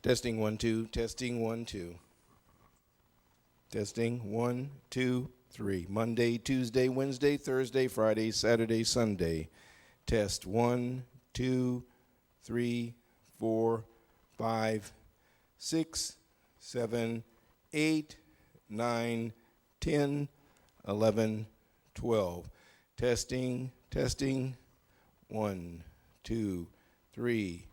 Testing 1 2. Testing 1 2. Testing 1 2 3. Monday, Tuesday, Wednesday, Thursday, Friday, Saturday, Sunday. Test 1 2 3 4 5 6 7 8 9 10 11 12. Testing, testing. 1 2 3.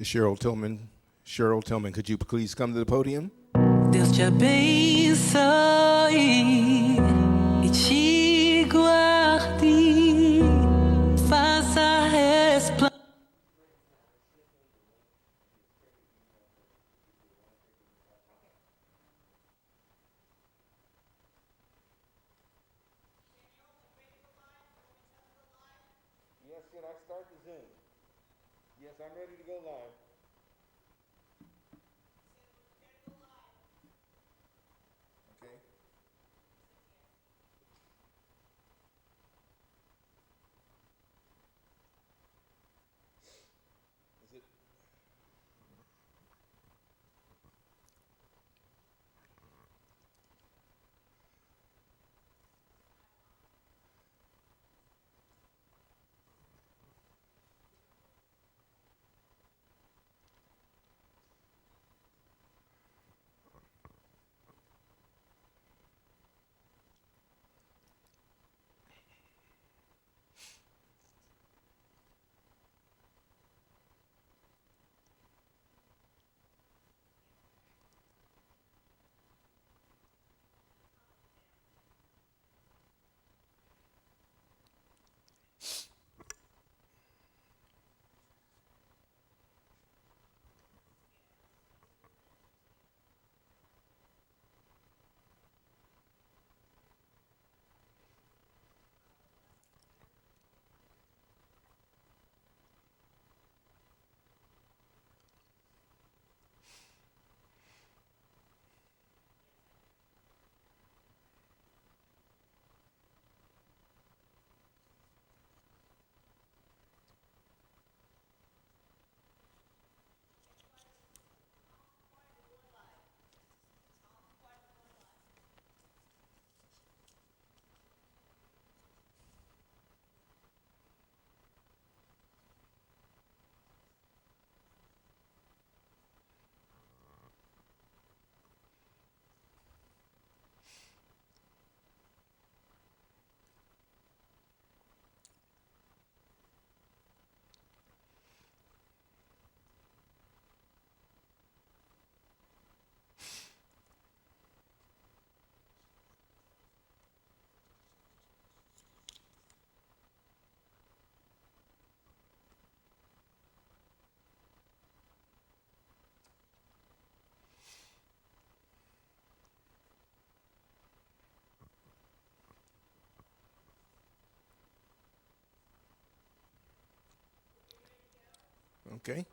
Cheryl Tillman. Cheryl Tillman, could you please come to the podium? Deus te abençoe e te guarde, faça resplandecer. Yes, can I start the Zoom? Yes, I'm ready to go live. Okay. Is it? Okay.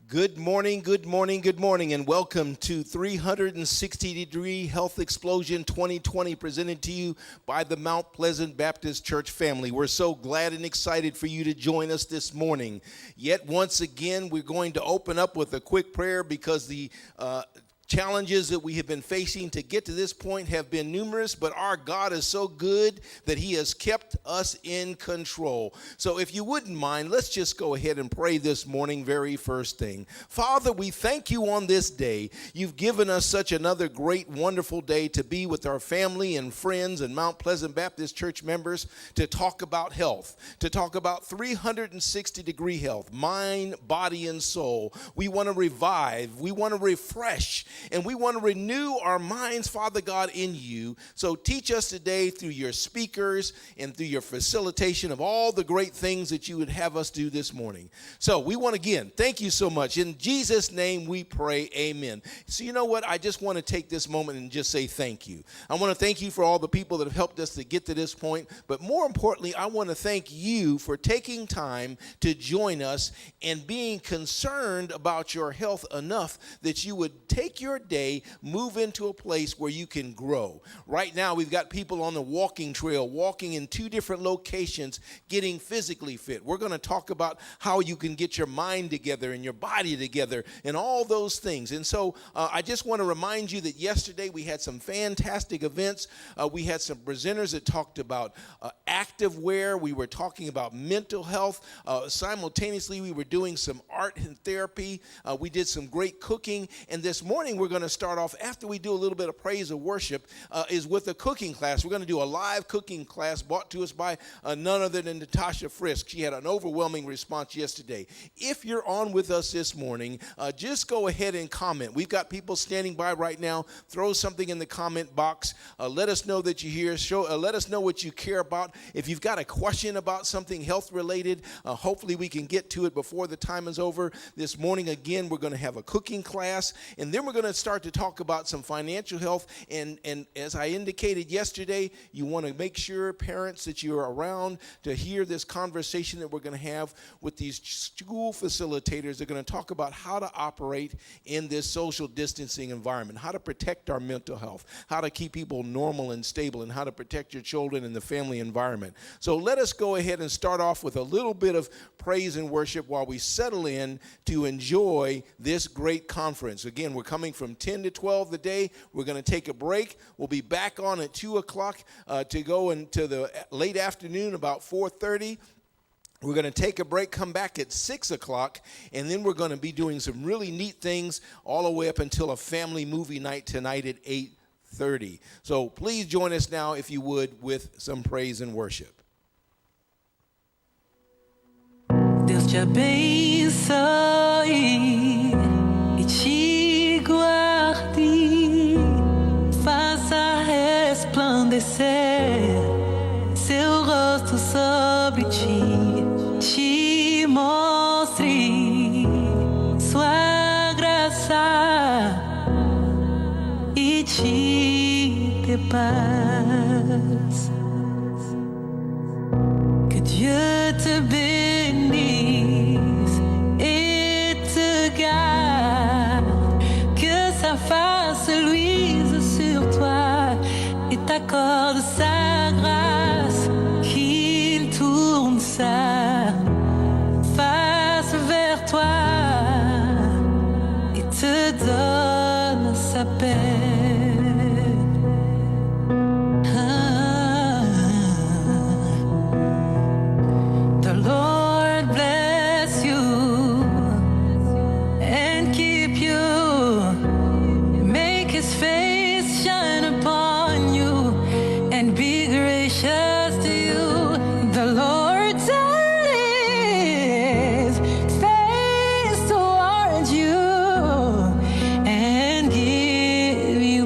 Good morning, good morning, good morning, and welcome to 360-Degree Health Explosion 2020, presented to you by the Mount Pleasant Baptist Church family. We're so glad and excited for you to join us this morning. Yet once again, we're going to open up with a quick prayer because the challenges that we have been facing to get to this point have been numerous, but our God is so good that he has kept us in control. So if you wouldn't mind, let's just go ahead and pray this morning, very first thing. Father, we thank you on this day. You've given us such another great, wonderful day to be with our family and friends and Mount Pleasant Baptist Church members to talk about health, to talk about 360-degree health, mind, body, and soul. We want to revive, we want to refresh, and we want to renew our minds, Father God, in you. So teach us today through your speakers and through your facilitation of all the great things that you would have us do this morning. So we want to, again, thank you so much. In Jesus' name we pray, amen. So you know what? I just want to take this moment and just say thank you. I want to thank you for all the people that have helped us to get to this point. But more importantly, I want to thank you for taking time to join us and being concerned about your health enough that you would take your day, move into a place where you can grow. Right now, we've got people on the walking trail, walking in 2 different locations, getting physically fit. We're going to talk about how you can get your mind together and your body together and all those things. And so I just want to remind you that yesterday we had some fantastic events. We had some presenters that talked about active wear. We were talking about mental health. Simultaneously, we were doing some art and therapy. We did some great cooking. And this morning, we're going to start off, after we do a little bit of praise and worship, is with a cooking class. We're going to do a live cooking class brought to us by none other than Natasha Frisk. She had an overwhelming response yesterday. If you're on with us this morning, just go ahead and comment. We've got people standing by right now. Throw something in the comment box. Let us know that you're here. Let us know what you care about. If you've got a question about something health related, hopefully we can get to it before the time is over. This morning, again, we're going to have a cooking class, and then we're going to start to talk about some financial health. And as I indicated yesterday, you want to make sure, parents, that you're around to hear this conversation that we're going to have with these school facilitators. They're going to talk about how to operate in this social distancing environment, how to protect our mental health, how to keep people normal and stable, and how to protect your children and the family environment. So let us go ahead and start off with a little bit of praise and worship while we settle in to enjoy this great conference. Again, we're coming from 10 to 12 today. We're going to take a break. We'll be back on at 2 o'clock to go into the late afternoon, about 4:30. We're going to take a break, come back at 6 o'clock, and then we're going to be doing some really neat things all the way up until a family movie night tonight at 8:30. So please join us now, if you would, with some praise and worship. Deus te abençoe e te guarde, faça resplandecer seu rosto sobre ti, te mostre sua graça e te dê paz. Que Dieu te bénisse et te garde, que sa face luise sur toi et t'accorde sa grâce, qu'il tourne sa face vers toi et te donne sa paix. The Lord bless you and keep you, make his face shine upon you and be gracious to you. The Lord turn his face towards you and give you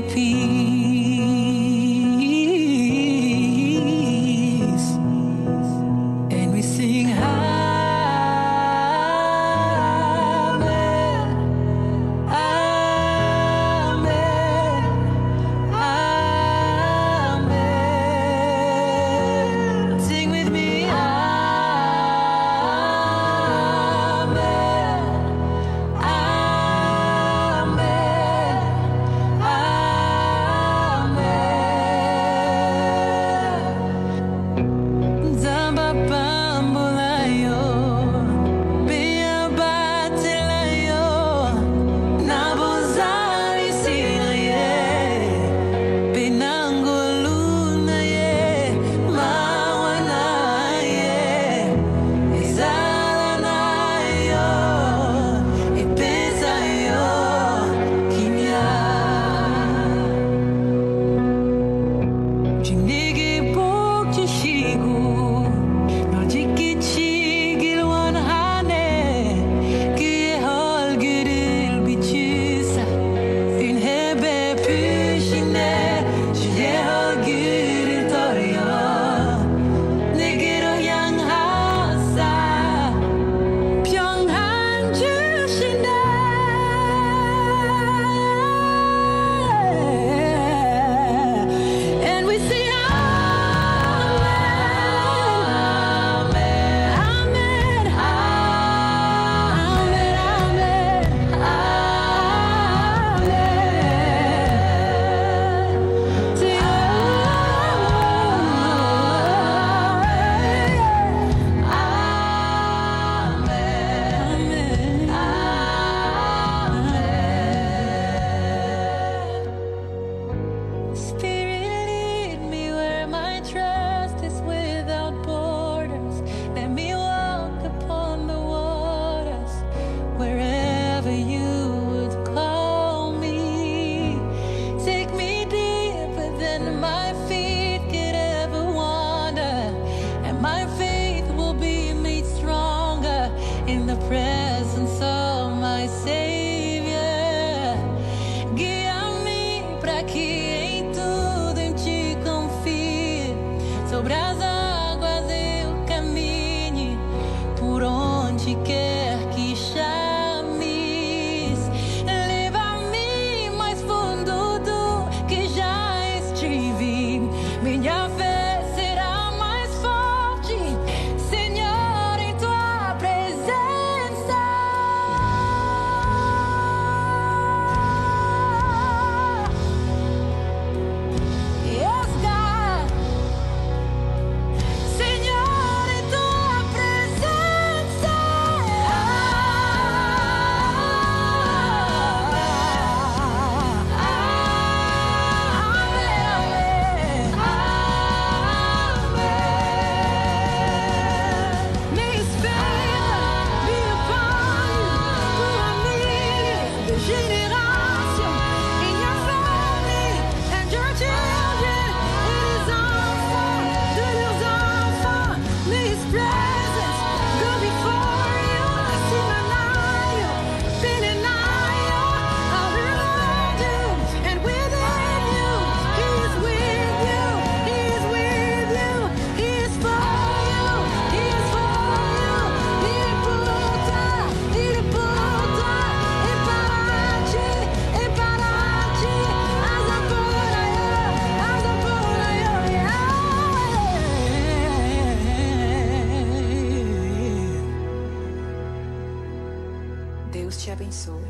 abençoe.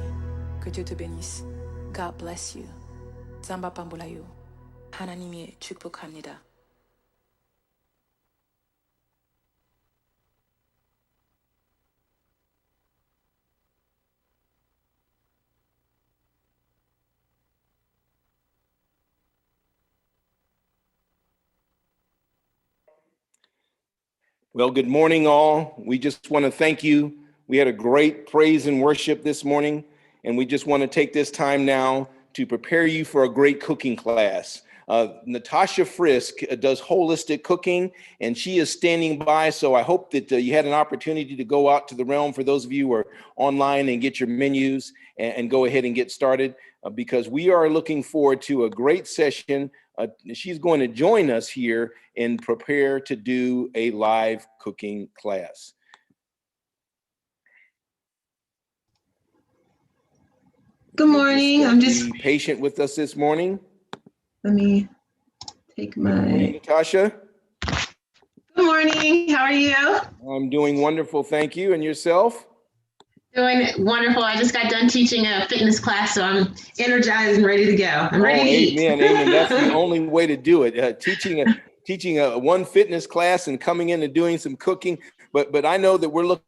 Que Dieu te bénisse. God bless you. Zamba pambulayo. 하나님이 축복합니다. Well, good morning, all. We just want to thank you. We had a great praise and worship this morning, and we just want to take this time now to prepare you for a great cooking class. Natasha Frisk does holistic cooking, and she is standing by. So I hope that you had an opportunity to go out to the realm for those of you who are online and get your menus and go ahead and get started because we are looking forward to a great session. She's going to join us here and prepare to do a live cooking class. Good morning. I'm just be patient with us this morning. let me take my. Good morning, Natasha. Good morning. How are you? I'm doing wonderful, thank you. And yourself? Doing wonderful. I just got done teaching a fitness class, so I'm energized and ready to go. I'm ready to eat. Amen. That's the only way to do it. Teaching a one fitness class and coming in and doing some cooking. But I know that we're looking.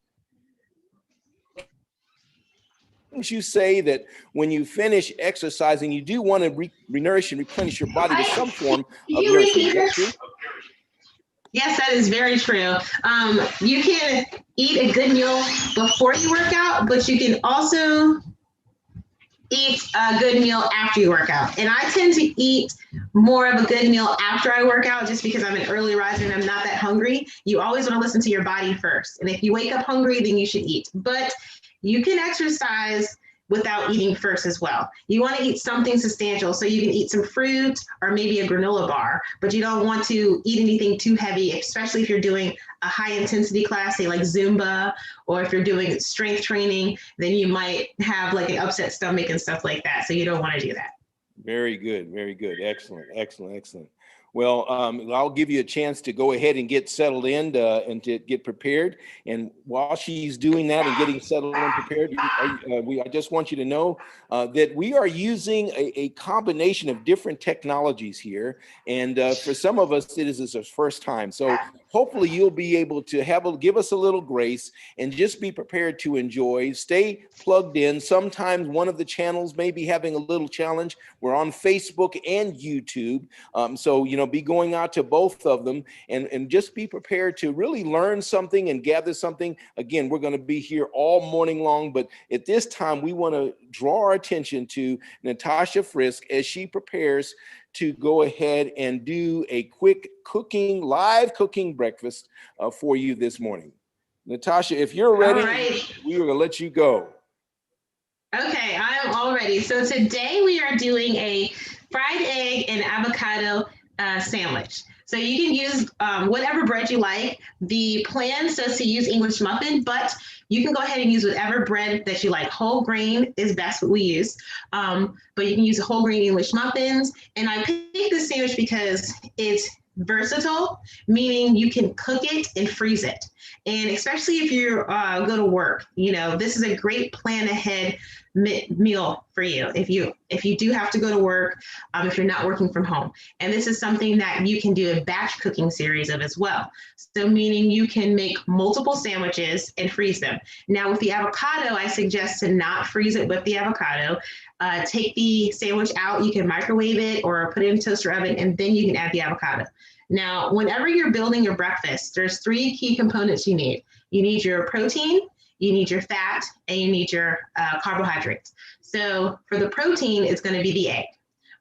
You say that when you finish exercising, you do want to renourish and replenish your body with some form of nourishment. Is that true? Yes, that is very true. You can eat a good meal before you work out, but you can also eat a good meal after you work out. And I tend to eat more of a good meal after I work out just because I'm an early riser and I'm not that hungry. You always want to listen to your body first. And if you wake up hungry, then you should eat. But you can exercise without eating first as well. You want to eat something substantial, so you can eat some fruit or maybe a granola bar, but you don't want to eat anything too heavy, especially if you're doing a high intensity class, say like Zumba, or if you're doing strength training, then you might have like an upset stomach and stuff like that. So you don't want to do that. Very good. Very good. Excellent. Well, I'll give you a chance to go ahead and get settled in and to get prepared. And while she's doing that and getting settled and prepared, I just want you to know that we are using a combination of different technologies here. And for some of us, it is our first time. So hopefully you'll be able to give us a little grace and just be prepared to enjoy. Stay plugged in. Sometimes one of the channels may be having a little challenge. We're on Facebook and YouTube. So, be going out to both of them and just be prepared to really learn something and gather something. Again, we're going to be here all morning long, but at this time, we want to draw our attention to Natasha Frisk as she prepares to go ahead and do a quick live cooking breakfast for you this morning. Natasha, if you're ready, we are going to let you go. Okay, I'm all ready. So today we are doing a fried egg and avocado sandwich. So you can use whatever bread you like. The plan says to use English muffin, but you can go ahead and use whatever bread that you like. Whole grain is best what we use, but you can use whole grain English muffins. And I picked this sandwich because it's versatile, meaning you can cook it and freeze it. And especially if you go to work, this is a great plan ahead meal for you if you do have to go to work, if you're not working from home. And this is something that you can do a batch cooking series of as well. So meaning you can make multiple sandwiches and freeze them. Now with the avocado, I suggest to not freeze it with the avocado. Take the sandwich out, you can microwave it or put it in a toaster oven, and then you can add the avocado. Now, whenever you're building your breakfast, there's 3 key components you need. You need your protein, you need your fat, and you need your carbohydrates. So for the protein, it's going to be the egg.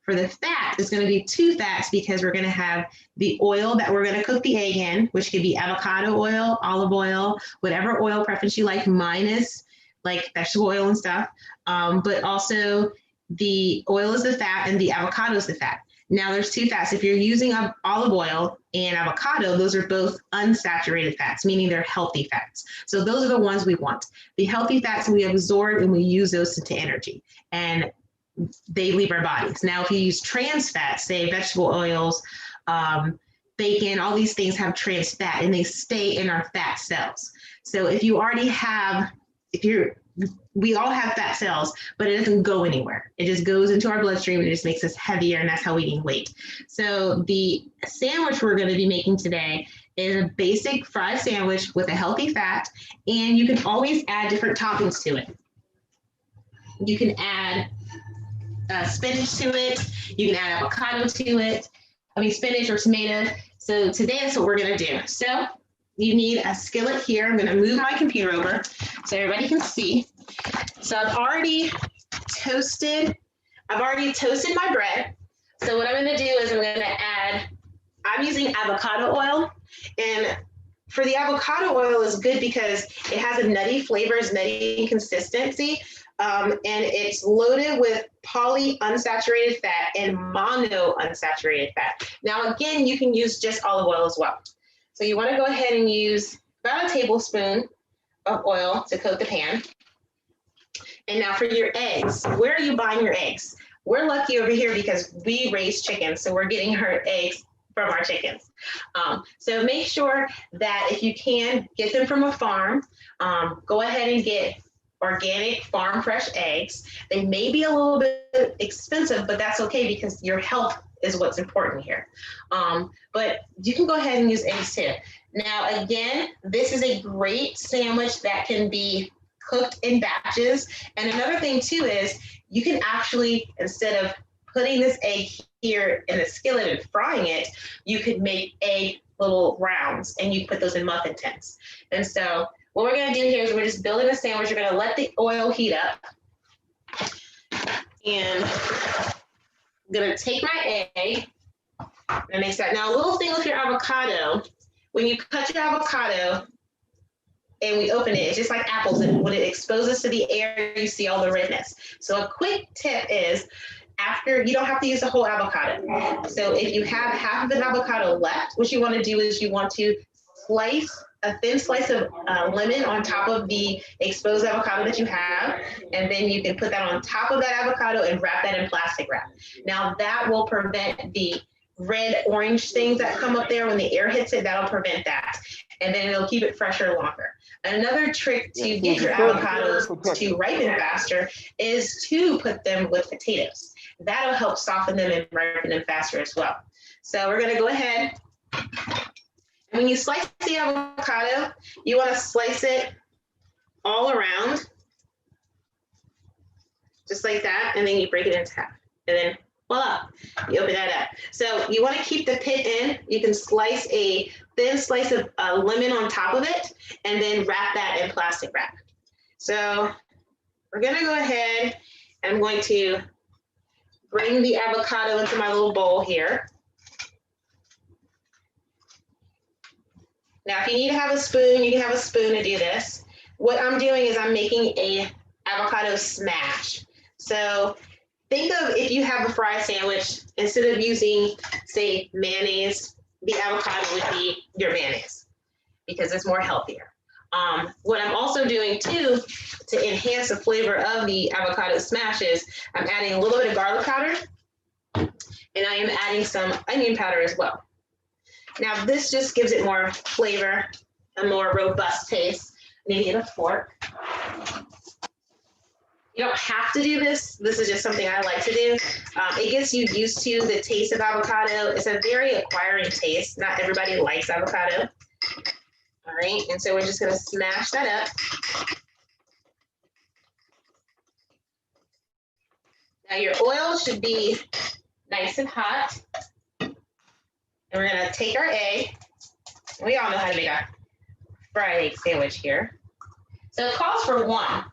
For the fat, it's going to be 2 fats because we're going to have the oil that we're going to cook the egg in, which could be avocado oil, olive oil, whatever oil preference you like, minus like vegetable oil and stuff. But also the oil is the fat and the avocado is the fat. Now there's 2 fats. If you're using olive oil and avocado, those are both unsaturated fats, meaning they're healthy fats. So those are the ones we want. The healthy fats we absorb and we use those into energy and they leave our bodies. Now, if you use trans fats, say vegetable oils, bacon, all these things have trans fat and they stay in our fat cells. So if you already have, if you're we all have fat cells, but it doesn't go anywhere. It just goes into our bloodstream and it just makes us heavier, and that's how we gain weight. So the sandwich we're going to be making today is a basic fried sandwich with a healthy fat, and you can always add different toppings to it. You can add spinach to it. You can add avocado to it. I mean, spinach or tomato. So today that's what we're going to do. So you need a skillet here. I'm going to move my computer over so everybody can see. So I've already toasted my bread. So what I'm going to do is I'm going to add, I'm using avocado oil. And for the avocado oil is good because it has a nutty flavor, it's nutty consistency. And it's loaded with polyunsaturated fat and monounsaturated fat. Now, again, you can use just olive oil as well. So you want to go ahead and use about a tablespoon of oil to coat the pan. And now for your eggs, where are you buying your eggs? We're lucky over here because we raise chickens, so we're getting our eggs from our chickens. So make sure that if you can, get them from a farm. Go ahead and get organic farm fresh eggs. They may be a little bit expensive, but that's okay because your health is what's important here. But you can go ahead and use eggs too. Now, again, this is a great sandwich that can be cooked in batches. And another thing too is you can actually, instead of putting this egg here in the skillet and frying it, you could make egg little rounds and you put those in muffin tins. And so what we're going to do here is we're just building a sandwich. You're going to let the oil heat up. And I'm going to take my egg and mix that. Now, a little thing with your avocado, when you cut your avocado and we open it, it's just like apples. And when it exposes to the air, you see all the redness. So a quick tip is, after, you don't have to use the whole avocado. So if you have half of an avocado left, what you want to do is you want to slice a thin slice of lemon on top of the exposed avocado that you have, and then you can put that on top of that avocado and wrap that in plastic wrap. Now that will prevent the red orange things that come up there when the air hits it. That'll prevent that, and then it'll keep it fresher longer. Another trick to get your avocados to ripen faster is to put them with potatoes. That'll help soften them and ripen them faster as well. So we're going to go ahead. And when you slice the avocado, you want to slice it all around, just like that, and then you break it into half. And then voila, you open that up. So you want to keep the pit in. You can slice a thin slice of lemon on top of it, and then wrap that in plastic wrap. So we're going to go ahead, and I'm going to bring the avocado into my little bowl here. Now, if you need to have a spoon, you can have a spoon to do this. What I'm doing is I'm making a avocado smash. So think of, if you have a fried sandwich, instead of using, say, mayonnaise, the avocado would be your mayonnaise because it's more healthier. What I'm also doing too, to enhance the flavor of the avocado smash, is I'm adding a little bit of garlic powder, and I am adding some onion powder as well. Now this just gives it more flavor, a more robust taste. I need to get a fork. You don't have to do this. This is just something I like to do. It gets you used to the taste of avocado. It's a very acquiring taste. Not everybody likes avocado. All right, and so we're just gonna smash that up. Now your oil should be nice and hot. And we're gonna take our egg. We all know how to make a fried egg sandwich here. So it calls for one.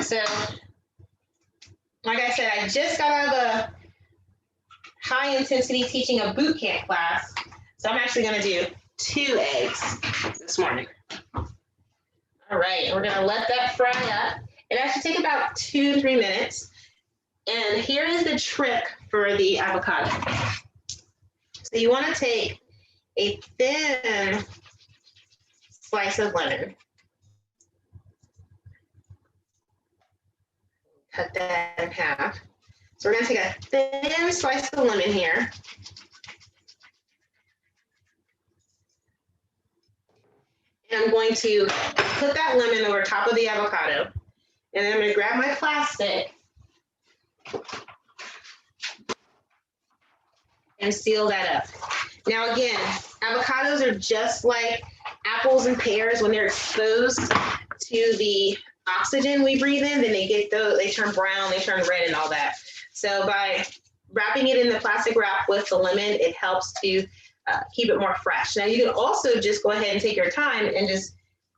So, like I said, I just got out of a high intensity teaching a boot camp class. So I'm actually gonna do 2 eggs this morning. All right, we're gonna let that fry up. It actually takes about 2 to 3 minutes. And here is the trick for the avocado. So you wanna take a thin slice of lemon. Cut that in half. So we're gonna take a thin slice of lemon here. And I'm going to put that lemon over top of the avocado. And then I'm gonna grab my plastic and seal that up. Now again, avocados are just like apples and pears. When they're exposed to the oxygen we breathe in, then they turn brown, they turn red and all that. So by wrapping it in the plastic wrap with the lemon, it helps to keep it more fresh. Now you can also just go ahead and take your time and just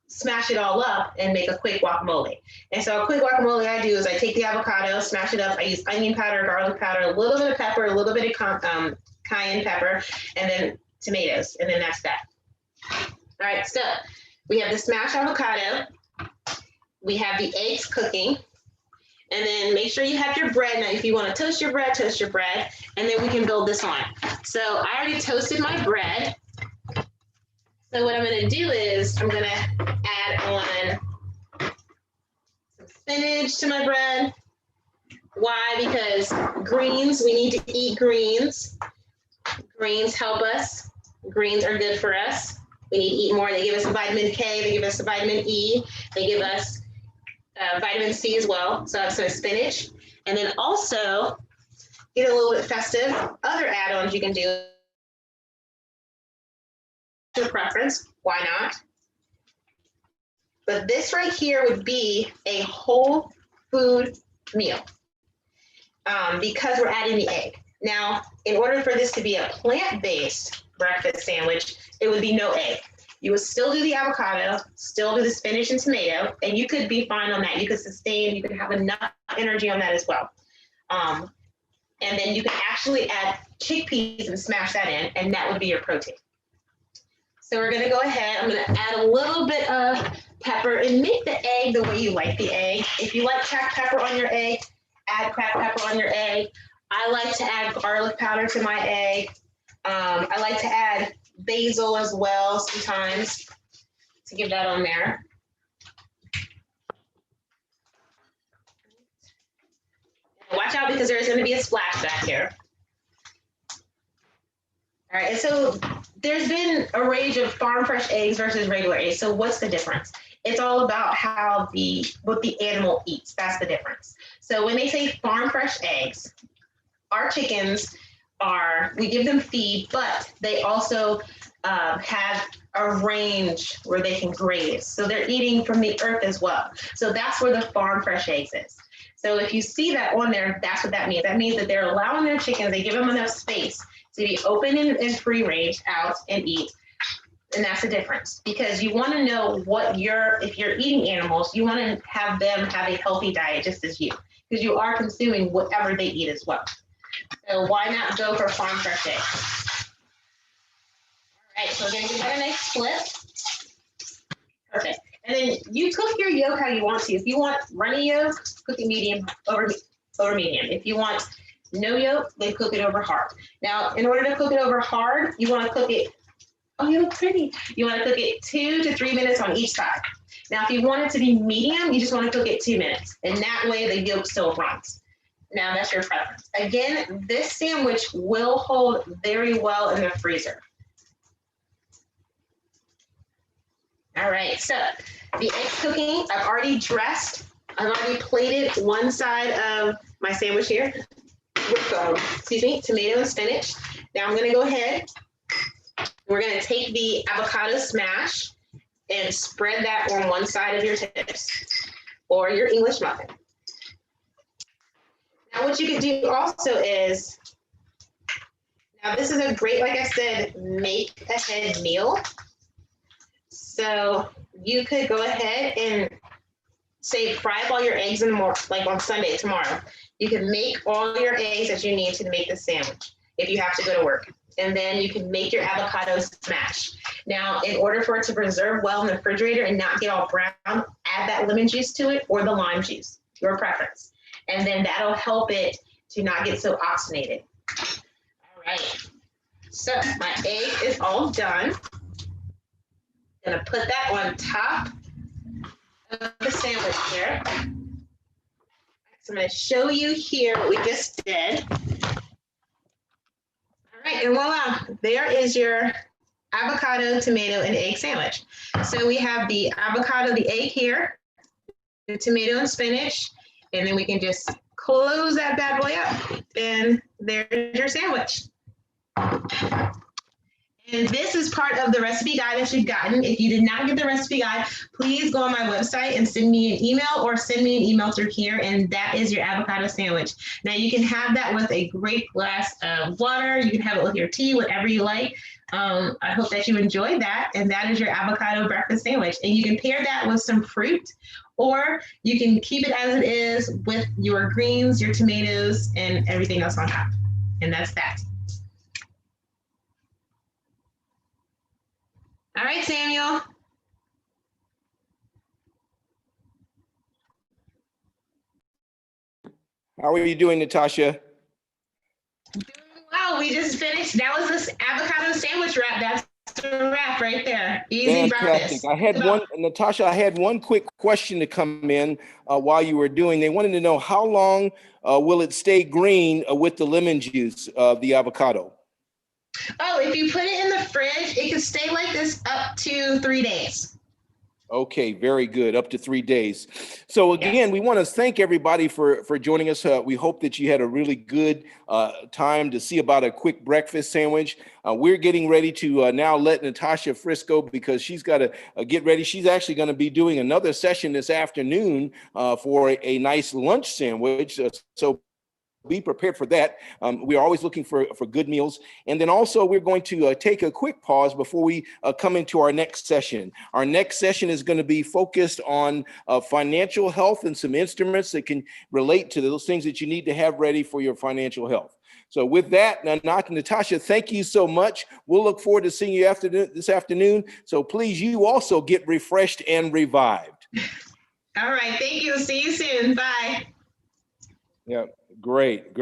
smash it all up and make a quick guacamole. And so a quick guacamole I do is I take the avocado, smash it up. I use onion powder, garlic powder, a little bit of pepper, a little bit of cayenne pepper, and then tomatoes, and then that's that. All right, so we have the smashed avocado. We have the eggs cooking. And then make sure you have your bread. Now, if you want to toast your bread, and then we can build this on. So I already toasted my bread. So what I'm going to do is I'm going to add on some spinach to my bread. Why? Because greens, we need to eat greens. Greens help us. Greens are good for us. We need to eat more. They give us vitamin K, they give us vitamin E, they give us vitamin C as well. So I have some spinach. And then also, get a little bit festive, other add-ons you can do. Your preference, why not? But this right here would be a whole food meal because we're adding the egg. Now, in order for this to be a plant-based breakfast sandwich, it would be no egg. You would still do the avocado, still do the spinach and tomato, and you could be fine on that. You could sustain, you could have enough energy on that as well. And then you can actually add chickpeas and smash that in, and that would be your protein. So we're gonna go ahead, I'm gonna add a little bit of pepper and make the egg the way you like the egg. If you like cracked pepper on your egg, add cracked pepper on your egg. I like to add garlic powder to my egg. I like to add basil as well sometimes to give that on there. Watch out because there's going to be a splash back here. All right, and so there's been a range of farm fresh eggs versus regular eggs. So what's the difference? It's all about how what the animal eats. That's the difference. So when they say farm fresh eggs, our chickens we give them feed, but they also have a range where they can graze. So they're eating from the earth as well. So that's where the farm fresh eggs is. So if you see that on there, that's what that means. That means that they're allowing their chickens, they give them enough space to be open and free range out and eat. And that's the difference, because you want to know if you're eating animals, you want to have them have a healthy diet just as you, because you are consuming whatever they eat as well. So why not go for farm fresh eggs? All right, so we're going to give that a nice flip. Perfect. And then you cook your yolk how you want to. If you want runny yolk, cook it medium over medium. If you want no yolk, then cook it over hard. Now, in order to cook it over hard, you want to cook it, oh, you look pretty. You want to cook it 2 to 3 minutes on each side. Now, if you want it to be medium, you just want to cook it 2 minutes. And that way the yolk still runs. Now, that's your preference. Again, this sandwich will hold very well in the freezer. All right, so the eggs cooking, I've already dressed. I've already plated one side of my sandwich here with, tomato and spinach. Now I'm gonna go ahead. We're gonna take the avocado smash and spread that on one side of your toast or your English muffin. Now what you could do also is, now this is a great, like I said, make ahead meal. So you could go ahead and say fry up all your eggs in the morning, like on Sunday, tomorrow. You can make all your eggs that you need to make the sandwich if you have to go to work. And then you can make your avocado smash. Now, in order for it to preserve well in the refrigerator and not get all brown, add that lemon juice to it or the lime juice, your preference. And then that'll help it to not get so oxygenated. All right, so my egg is all done. I'm gonna put that on top of the sandwich here. So I'm gonna show you here what we just did. All right, and voila, there is your avocado, tomato, and egg sandwich. So we have the avocado, the egg here. the tomato and spinach, and then we can just close that bad boy up. And there's your sandwich. And this is part of the recipe guide that you've gotten. If you did not get the recipe guide, please go on my website and send me an email or send me an email through here. And that is your avocado sandwich. Now you can have that with a great glass of water. You can have it with your tea, whatever you like. I hope that you enjoyed that. And that is your avocado breakfast sandwich. And you can pair that with some fruit, or you can keep it as it is with your greens, your tomatoes, and everything else on top. And that's that. All right, Samuel. How are you doing, Natasha? Doing well. We just finished. That was this avocado sandwich wrap. That's the wrap right there. Easy Fantastic. breakfast. I had one, Natasha, I had one quick question to come in while you were doing. They wanted to know how long will it stay green with the lemon juice of the avocado? Oh, if you put it in the fridge, it can stay like this up to 3 days. Okay, very good. Up to 3 days. So again, Yes. we want to thank everybody for joining us. We hope that you had a really good time to see about a quick breakfast sandwich. We're getting ready to now let Natasha Frisco, because she's got to get ready. She's actually going to be doing another session this afternoon for a nice lunch sandwich. So be prepared for that. We're always looking for good meals. And then also we're going to take a quick pause before we come into our next session. Our next session is going to be focused on financial health and some instruments that can relate to those things that you need to have ready for your financial health. So with that, Natasha, thank you so much. We'll look forward to seeing you this afternoon. So please, you also get refreshed and revived. All right. Thank you. See you soon. Bye. Yeah. Great.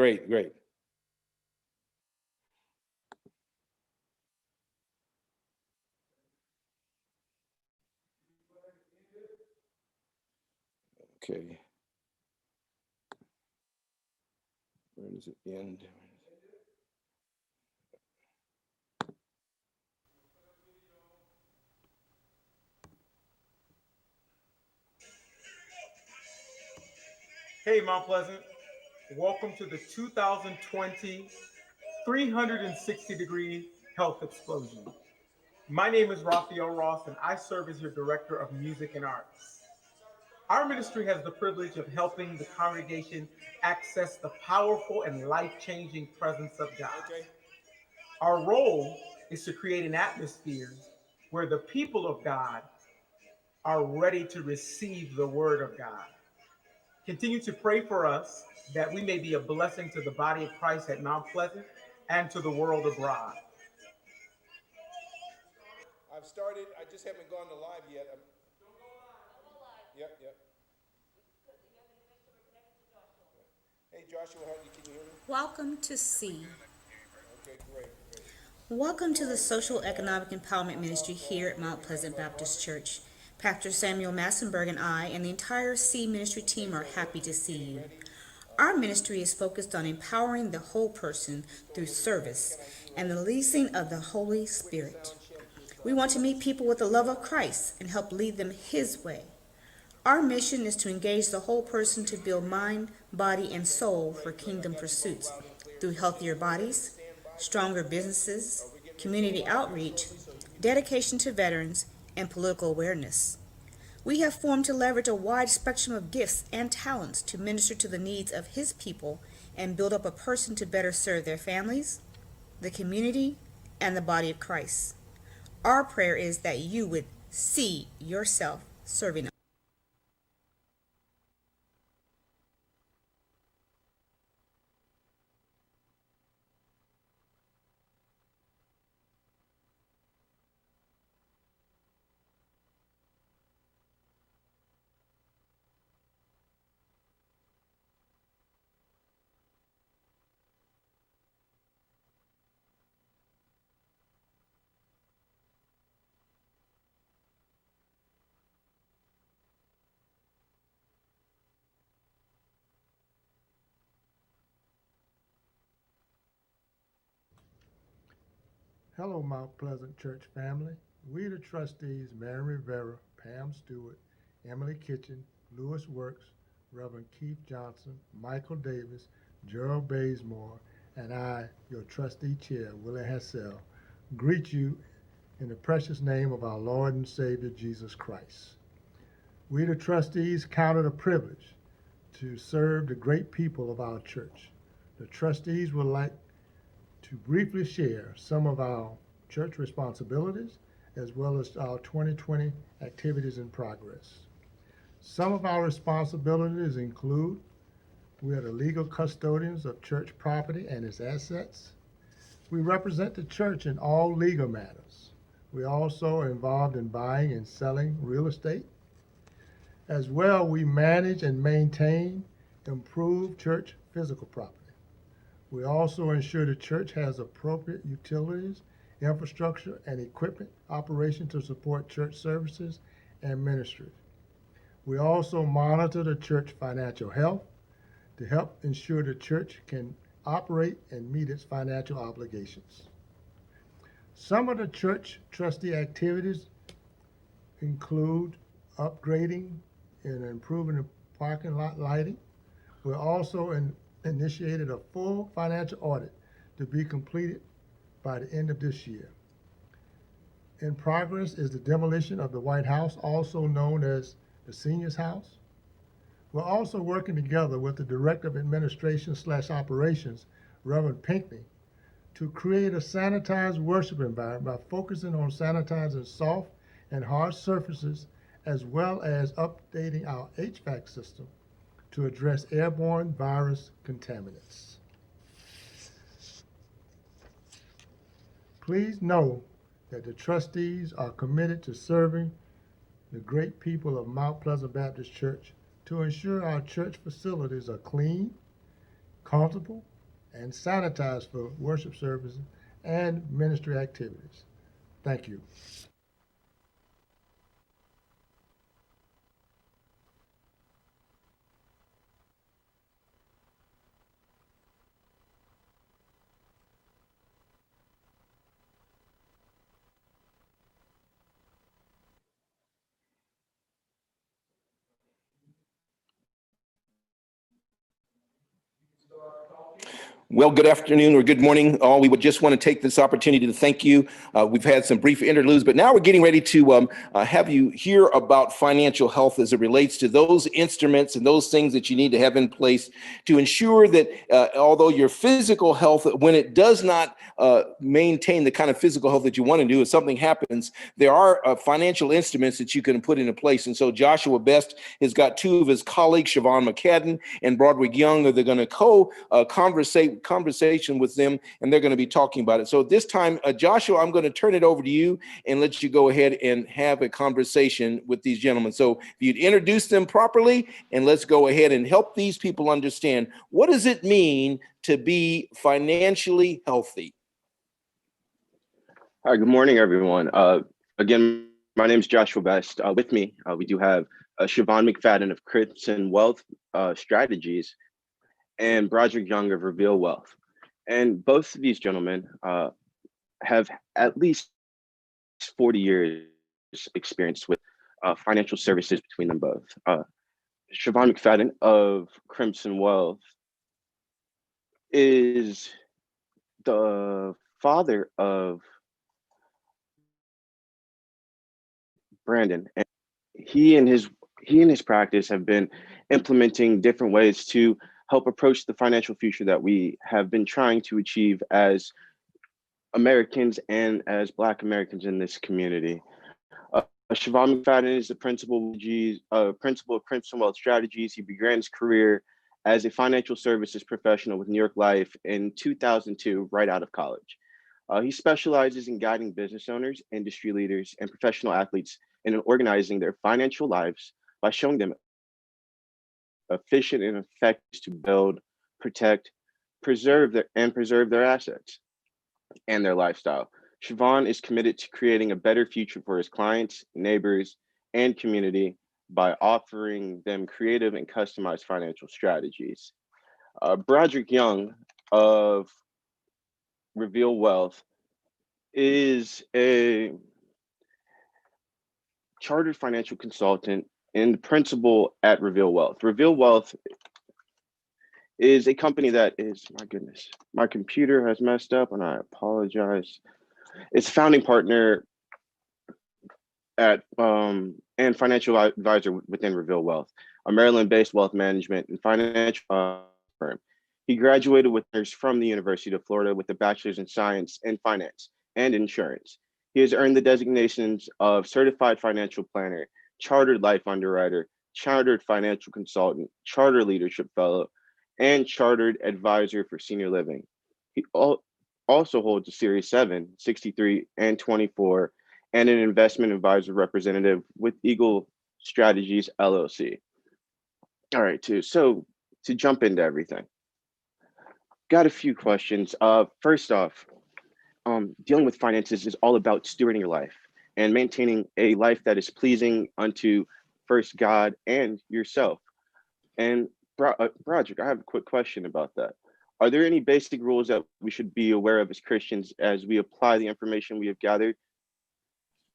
Okay. Where does it end? Hey, Mount Pleasant. Welcome to the 2020 360-degree Health Explosion. My name is Raphael Ross, and I serve as your Director of Music and Arts. Our ministry has the privilege of helping the congregation access the powerful and life-changing presence of God. Our role is to create an atmosphere where the people of God are ready to receive the Word of God. Continue to pray for us that we may be a blessing to the body of Christ at Mount Pleasant and to the world abroad. I've started. I just haven't gone to live yet. Yep. Hey, Joshua, can you hear me? Welcome to C. Okay, great. Welcome to the Social Economic Empowerment Ministry here at Mount Pleasant Baptist Church. Pastor Samuel Massenberg and I and the entire C ministry team are happy to see you. Our ministry is focused on empowering the whole person through service and the leasing of the Holy Spirit. We want to meet people with the love of Christ and help lead them His way. Our mission is to engage the whole person to build mind, body, and soul for kingdom pursuits through healthier bodies, stronger businesses, community outreach, dedication to veterans, and political awareness. We have formed to leverage a wide spectrum of gifts and talents to minister to the needs of His people and build up a person to better serve their families, the community, and the body of Christ. Our prayer is that you would see yourself serving. Hello, Mount Pleasant Church family. We, the trustees, Mary Rivera, Pam Stewart, Emily Kitchen, Lewis Works, Reverend Keith Johnson, Michael Davis, Gerald Bazemore, and I, your trustee chair, Willie Hassell, greet you in the precious name of our Lord and Savior Jesus Christ. We, the trustees, count it a privilege to serve the great people of our church. The trustees would like to briefly share some of our church responsibilities as well as our 2020 activities in progress. Some of our responsibilities include we are the legal custodians of church property and its assets. We represent the church in all legal matters. We also are involved in buying and selling real estate. As well, we manage and maintain improved church physical property. We also ensure the church has appropriate utilities, infrastructure, and equipment operation to support church services and ministries. We also monitor the church financial health to help ensure the church can operate and meet its financial obligations. Some of the church trustee activities include upgrading and improving the parking lot lighting. We also initiated a full financial audit to be completed by the end of this year. In progress is the demolition of the White House, also known as the Seniors House. We're also working together with the Director of Administration / Operations, Reverend Pinckney, to create a sanitized worship environment by focusing on sanitizing soft and hard surfaces, as well as updating our HVAC system to address airborne virus contaminants. Please know that the trustees are committed to serving the great people of Mount Pleasant Baptist Church to ensure our church facilities are clean, comfortable, and sanitized for worship services and ministry activities. Thank you. Well, good afternoon or good morning, all. We would just want to take this opportunity to thank you. We've had some brief interludes, but now we're getting ready to have you hear about financial health as it relates to those instruments and those things that you need to have in place to ensure that although your physical health, when it does not maintain the kind of physical health that you want to do, if something happens, there are financial instruments that you can put into place. And so Joshua Best has got two of his colleagues, Siobhan McCadden and Broderick Young, they're going to conversation with them, and they're going to be talking about it. So this time, Joshua, I'm going to turn it over to you and let you go ahead and have a conversation with these gentlemen. So if you'd introduce them properly, and let's go ahead and help these people understand, what does it mean to be financially healthy? Hi, good morning, everyone. Again, my name is Joshua Best. With me, we do have Siobhan McFadden of Crimson Wealth Strategies and Broderick Young of Reveal Wealth. And both of these gentlemen have at least 40 years experience with financial services between them both. Siobhan McFadden of Crimson Wealth is the father of Brandon, and he and his practice have been implementing different ways to help approach the financial future that we have been trying to achieve as Americans and as Black Americans in this community. Siobhan McFadden is the principal of Crimson Wealth Strategies. He began his career as a financial services professional with New York Life in 2002, right out of college. He specializes in guiding business owners, industry leaders, and professional athletes in organizing their financial lives by showing them efficient and effective to build, protect, preserve their assets and their lifestyle. Siobhan is committed to creating a better future for his clients, neighbors, and community by offering them creative and customized financial strategies. Broderick Young of Reveal Wealth is a chartered financial consultant and the principal at Reveal Wealth. Reveal Wealth is a company that is, my goodness, my computer has messed up and I apologize. It's a founding partner at and financial advisor within Reveal Wealth, a Maryland-based wealth management and financial firm. He graduated with honors from the University of Florida with a bachelor's in science and finance and insurance. He has earned the designations of certified financial planner, chartered life underwriter, chartered financial consultant, charter leadership fellow, and chartered advisor for senior living. He also holds a Series 7, 63, and 24, and an investment advisor representative with Eagle Strategies, LLC. All right, so to jump into everything, got a few questions. First off, dealing with finances is all about stewarding your life and maintaining a life that is pleasing unto first God and yourself. And Broderick, I have a quick question about that. Are there any basic rules that we should be aware of as Christians as we apply the information we have gathered?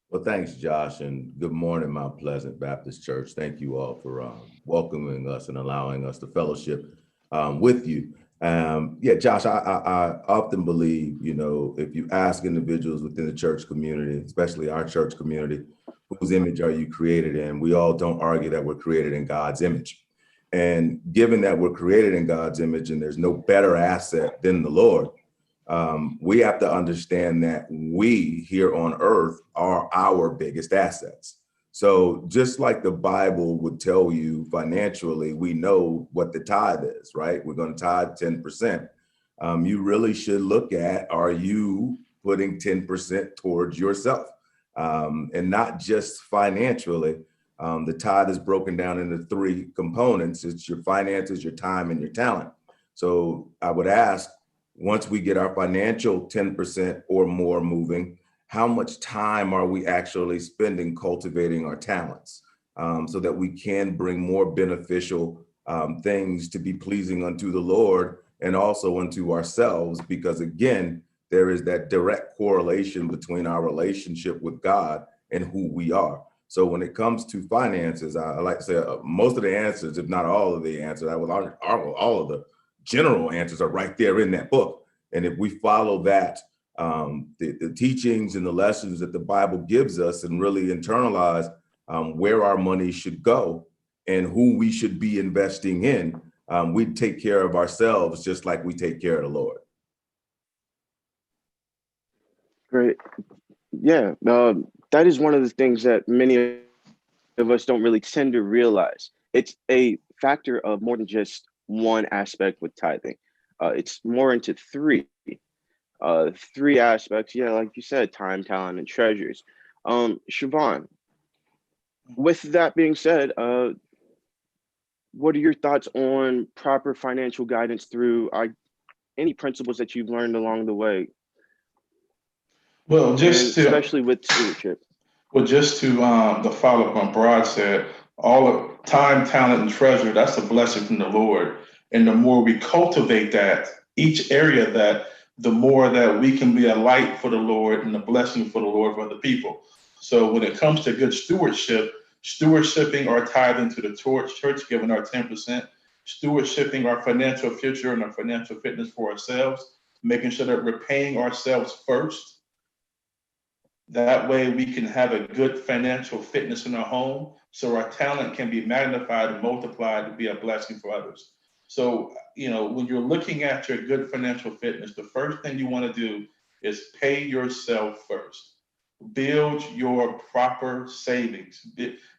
Well, thanks, Josh, and good morning, Mount Pleasant Baptist Church. Thank you all for welcoming us and allowing us to fellowship with you. Yeah, Josh, I often believe, if you ask individuals within the church community, especially our church community, whose image are you created in? We all don't argue that we're created in God's image. And given that we're created in God's image and there's no better asset than the Lord, we have to understand that we here on earth are our biggest assets. So just like the Bible would tell you financially, we know what the tithe is, right? We're going to tithe 10%. You really should look at, are you putting 10% towards yourself? And not just financially. The tithe is broken down into 3 components. It's your finances, your time, and your talent. So I would ask, once we get our financial 10% or more moving, how much time are we actually spending cultivating our talents so that we can bring more beneficial things to be pleasing unto the Lord and also unto ourselves? Because again, there is that direct correlation between our relationship with God and who we are. So when it comes to finances, I like to say most of the answers, if not all of the answers, I would argue all of the general answers are right there in that book. And if we follow that, the teachings and the lessons that the Bible gives us and really internalize where our money should go and who we should be investing in, we take care of ourselves just like we take care of the Lord. Great. Yeah, that is one of the things that many of us don't really tend to realize. It's a factor of more than just one aspect with tithing. It's more into 3 aspects. Yeah, like you said, time, talent, and treasures. Siobhan, with that being said, what are your thoughts on proper financial guidance through any principles that you've learned along the way? Well, especially with stewardship. Well, just to follow up on Brad said, all of time, talent, and treasure, that's a blessing from the Lord. And the more we cultivate that, each area that, the more that we can be a light for the Lord and a blessing for the Lord for other people. So when it comes to good stewardship, stewardshiping our tithing to the church, giving our 10%, stewardshiping our financial future and our financial fitness for ourselves, making sure that we're paying ourselves first. That way we can have a good financial fitness in our home so our talent can be magnified and multiplied to be a blessing for others. So, when you're looking at your good financial fitness, the first thing you want to do is pay yourself first. Build your proper savings.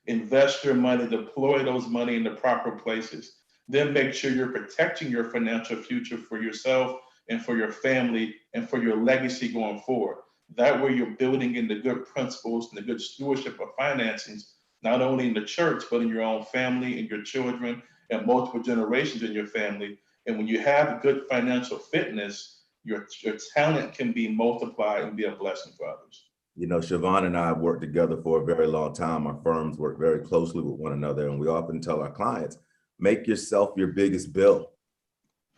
Invest your money, deploy those money in the proper places. Then make sure you're protecting your financial future for yourself and for your family and for your legacy going forward. That way you're building in the good principles and the good stewardship of financings, not only in the church, but in your own family and your children and multiple generations in your family. And when you have good financial fitness, your talent can be multiplied and be a blessing for others. Siobhan and I have worked together for a very long time. Our firms work very closely with one another. And we often tell our clients, make yourself your biggest bill.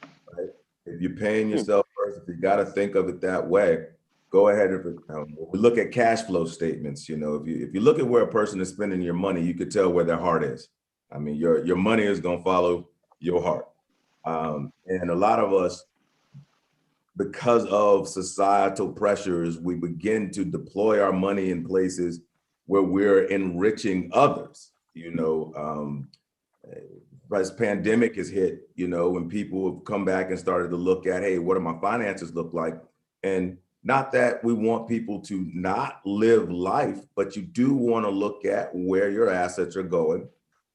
Right? If you're paying yourself first, if you got to think of it that way, go ahead and we look at cash flow statements. You know, if you look at where a person is spending your money, you could tell where their heart is. I mean, your money is going to follow your heart. And a lot of us, because of societal pressures, we begin to deploy our money in places where we're enriching others. You know, as pandemic has hit, you know, when people have come back and started to look at, hey, what do my finances look like? And not that we want people to not live life, but you do want to look at where your assets are going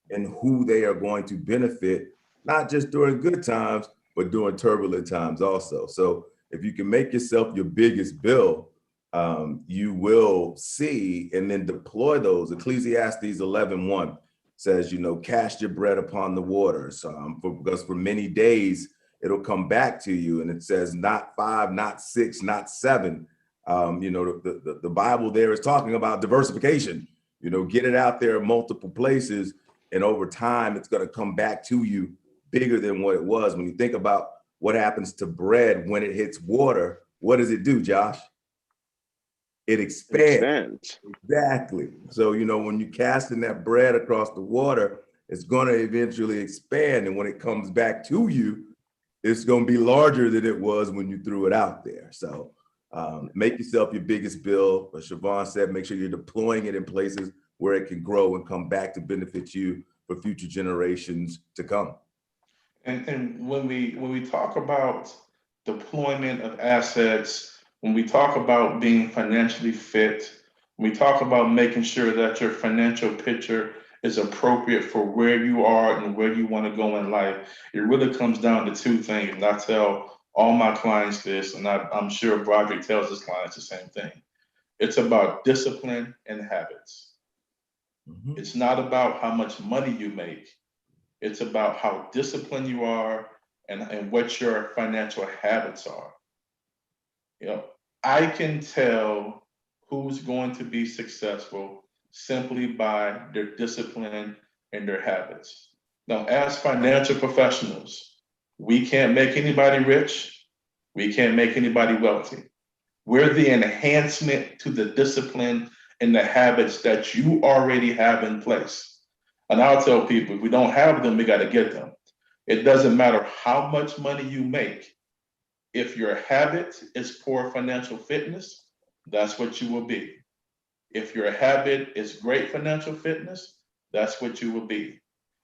and who they are going to benefit, not just during good times, but during turbulent times also. So if you can make yourself your biggest bill, you will see and then deploy those. Ecclesiastes 11:1 says, you know, cast your bread upon the waters, because for many days it'll come back to you. And it says not 5, not 6, not 7. You know, the Bible there is talking about diversification. You know, get it out there in multiple places, and over time it's going to come back to you bigger than what it was. When you think about what happens to bread when it hits water, what does it do, Josh? It expands. Exactly. So, you know, when you're casting that bread across the water, it's going to eventually expand. And when it comes back to you, it's going to be larger than it was when you threw it out there. So make yourself your biggest bill. As Siobhan said, make sure you're deploying it in places where it can grow and come back to benefit you for future generations to come. And when we talk about deployment of assets, when we talk about being financially fit, when we talk about making sure that your financial picture is appropriate for where you are and where you want to go in life, it really comes down to two things. And I tell all my clients this, and I'm sure Broderick tells his clients the same thing. It's about discipline and habits. Mm-hmm. It's not about how much money you make. It's about how disciplined you are and what your financial habits are. You know, I can tell who's going to be successful simply by their discipline and their habits. Now, as financial professionals, we can't make anybody rich. We can't make anybody wealthy. We're the enhancement to the discipline and the habits that you already have in place. And I'll tell people, if we don't have them, we got to get them. It doesn't matter how much money you make. If your habit is poor financial fitness, that's what you will be. If your habit is great financial fitness, that's what you will be.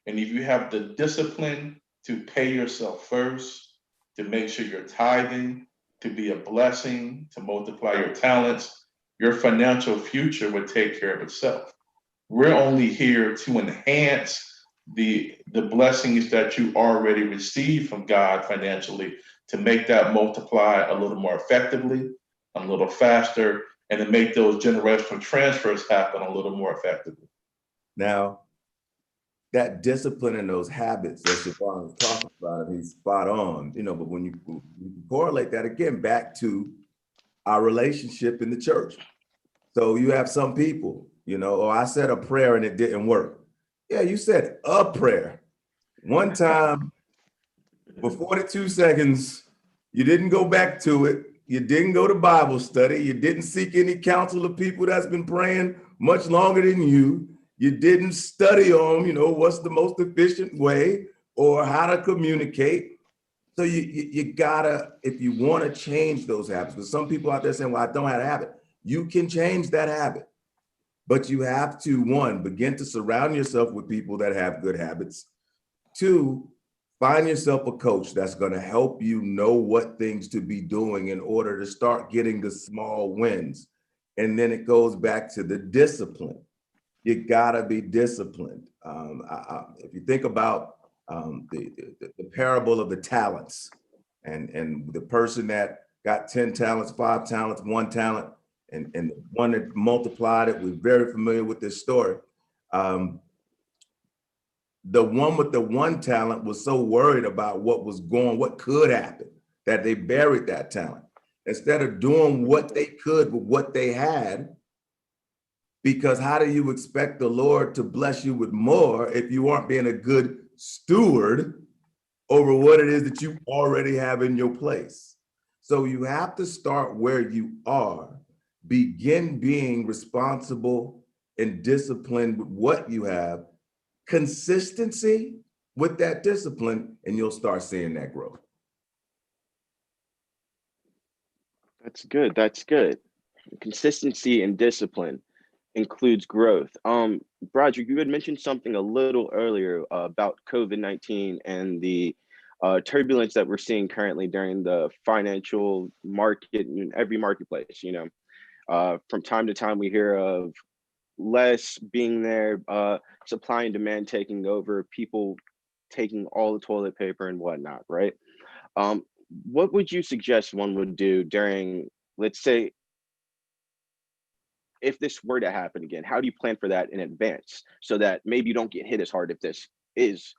And if you have the discipline to pay yourself first, to make sure you're tithing, to be a blessing, to multiply your talents, your financial future would take care of itself. We're only here to enhance the blessings that you already received from God financially, to make that multiply a little more effectively, a little faster, and to make those generational transfers happen a little more effectively. Now, that discipline and those habits that Siobhan was talking about, he's spot on, you know, but when you correlate that again back to our relationship in the church. So you have some people, you know, oh, I said a prayer and it didn't work. Yeah, you said a prayer. One time for 42 seconds, you didn't go back to it. You didn't go to Bible study. You didn't seek any counsel of people that's been praying much longer than you. You didn't study on, you know, what's the most efficient way or how to communicate. So you gotta, if you want to change those habits, because some people out there saying, well, I don't have a habit. You can change that habit, but you have to, one, begin to surround yourself with people that have good habits. Two, find yourself a coach that's going to help you know what things to be doing in order to start getting the small wins. And then it goes back to the discipline. You gotta be disciplined. If you think about the parable of the talents, and the person that got 10 talents, 5 talents, 1 talent, and the one that multiplied it, we're very familiar with this story. The one with the 1 talent was so worried about what could happen, that they buried that talent. Instead of doing what they could with what they had, because how do you expect the Lord to bless you with more if you aren't being a good steward over what it is that you already have in your place? So you have to start where you are, begin being responsible and disciplined with what you have, consistency with that discipline, and you'll start seeing that growth. That's good. That's good. Consistency and discipline includes growth. Broderick, you had mentioned something a little earlier about COVID-19 and the turbulence that we're seeing currently during the financial market in every marketplace. From time to time we hear of less being there, supply and demand taking over, people taking all the toilet paper and whatnot, right? What would you suggest one would do during, let's say, if this were to happen again? How do you plan for that in advance so that maybe you don't get hit as hard if this is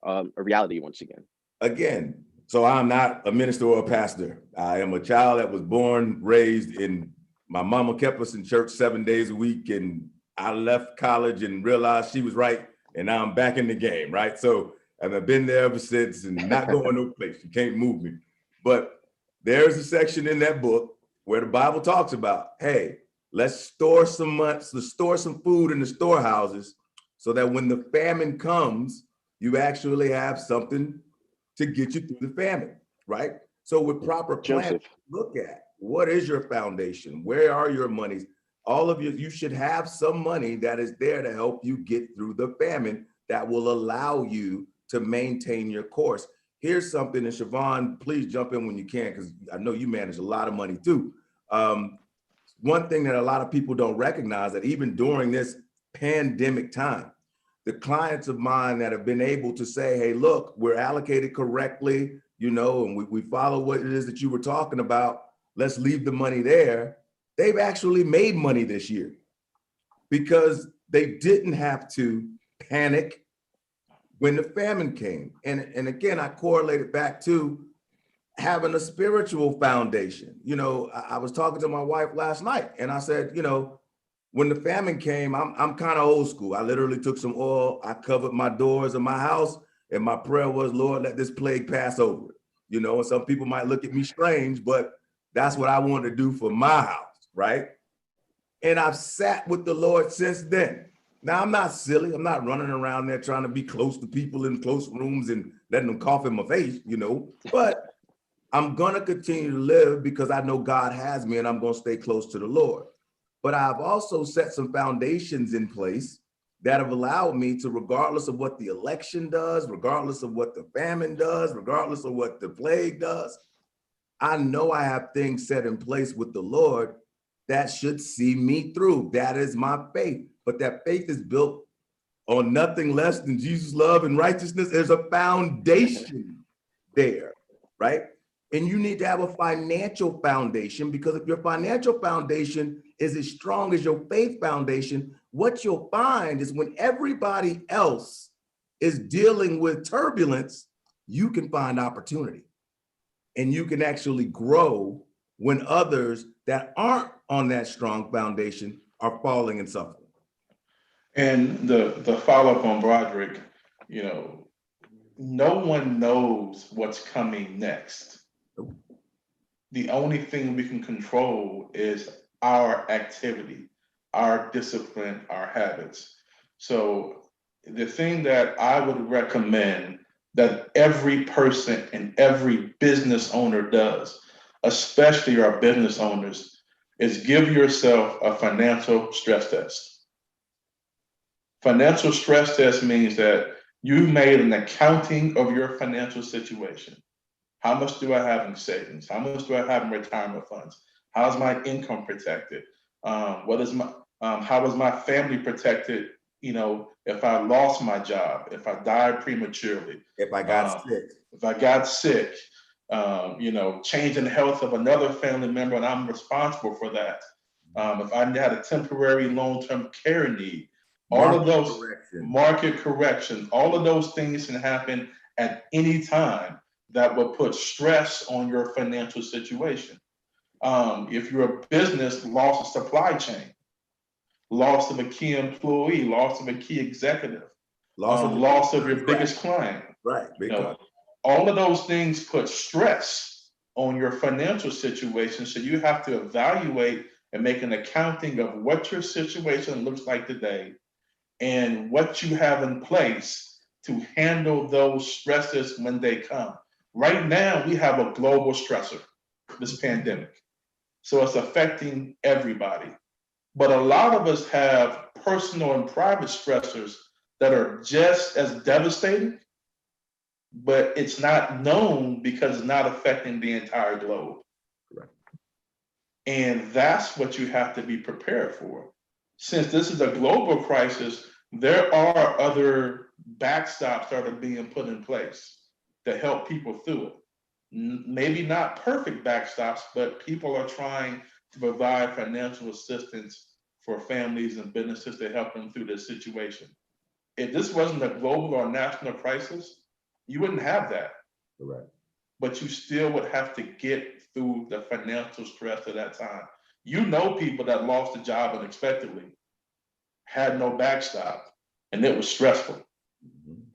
a reality once again? Again, so I'm not a minister or a pastor. I am a child that was born, raised in, my mama kept us in church 7 days a week, and I left college and realized she was right, and now I'm back in the game, right? So I've been there ever since and not going no place. You can't move me. But there's a section in that book where the Bible talks about, hey, let's store some food in the storehouses so that when the famine comes, you actually have something to get you through the famine, right? So with proper planning, look at what is your foundation? Where are your monies? All of you should have some money that is there to help you get through the famine that will allow you to maintain your course. Here's something, and Siobhan, please jump in when you can, because I know you manage a lot of money too. One thing that a lot of people don't recognize, that even during this pandemic time, the clients of mine that have been able to say, hey, look, we're allocated correctly, and we follow what it is that you were talking about, let's leave the money there. They've actually made money this year because they didn't have to panic when the famine came. And again, I correlated back to having a spiritual foundation. I was talking to my wife last night and I said, when the famine came, I'm kind of old school. I literally took some oil, I covered my doors of my house, and my prayer was, Lord, let this plague pass over. And some people might look at me strange, but that's what I wanted to do for my house, right? And I've sat with the Lord since then. Now, I'm not silly. I'm not running around there trying to be close to people in close rooms and letting them cough in my face, but I'm going to continue to live because I know God has me and I'm going to stay close to the Lord. But I've also set some foundations in place that have allowed me to, regardless of what the election does, regardless of what the famine does, regardless of what the plague does, I know I have things set in place with the Lord that should see me through. That is my faith. But that faith is built on nothing less than Jesus' love and righteousness. There's a foundation there, right? And you need to have a financial foundation, because if your financial foundation is as strong as your faith foundation, what you'll find is when everybody else is dealing with turbulence, you can find opportunity and you can actually grow when others that aren't on that strong foundation are falling and suffering. And the follow-up on Broderick, no one knows what's coming next. The only thing we can control is our activity, our discipline, our habits. So the thing that I would recommend that every person and every business owner does, especially our business owners, is give yourself a financial stress test. Financial stress test means that you made an accounting of your financial situation. How much do I have in savings? How much do I have in retirement funds? How is my income protected? How is my family protected? If I lost my job, if I died prematurely, if I got sick, change in the health of another family member and I'm responsible for that. If I had a temporary long-term care need, all of those market correction, all of those things can happen at any time that will put stress on your financial situation. If you're a business, loss of supply chain, loss of a key employee, loss of a key executive, loss of your biggest client. Right. All of those things put stress on your financial situation. So you have to evaluate and make an accounting of what your situation looks like today and what you have in place to handle those stresses when they come. Right now, we have a global stressor, this pandemic. So it's affecting everybody. But a lot of us have personal and private stressors that are just as devastating, but it's not known because it's not affecting the entire globe. Correct. And that's what you have to be prepared for. Since this is a global crisis, there are other backstops that are being put in place to help people through it. Maybe not perfect backstops, but people are trying to provide financial assistance for families and businesses to help them through this situation. If this wasn't a global or national crisis, you wouldn't have that. Correct. But you still would have to get through the financial stress of that time. You know people that lost a job unexpectedly, had no backstop, and it was stressful.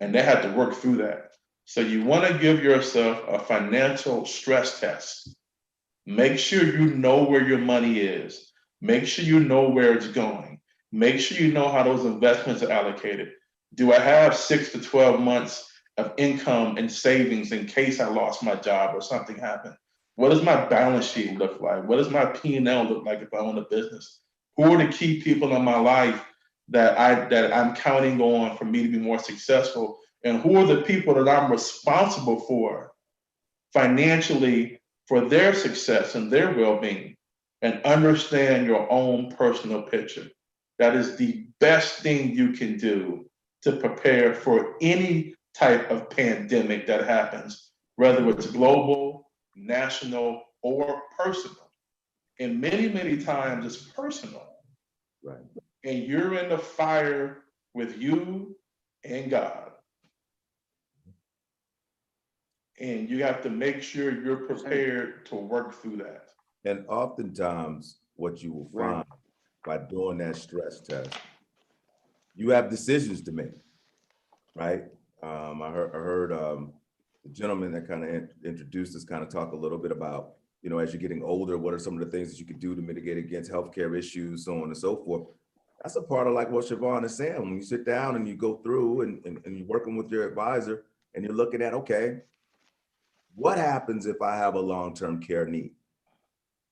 And they had to work through that. So you want to give yourself a financial stress test. Make sure you know where your money is. Make sure you know where it's going. Make sure you know how those investments are allocated. Do I have 6 to 12 months of income and savings in case I lost my job or something happened? What does my balance sheet look like? What does my P&L look like if I own a business? Who are the key people in my life that I'm counting on for me to be more successful? And who are the people that I'm responsible for financially for their success and their well-being? And understand your own personal picture. That is the best thing you can do to prepare for any type of pandemic that happens, whether it's global, national, or personal. And many, many times it's personal. Right. And you're in the fire with you and God. And you have to make sure you're prepared to work through that. And oftentimes, what you will find by doing that stress test, you have decisions to make, right? I heard the gentleman that kind of introduced us kind of talk a little bit about, as you're getting older, what are some of the things that you could do to mitigate against healthcare issues, so on and so forth. That's a part of like what Siobhan is saying. When you sit down and you go through and you're working with your advisor and you're looking at, okay, what happens if I have a long-term care need?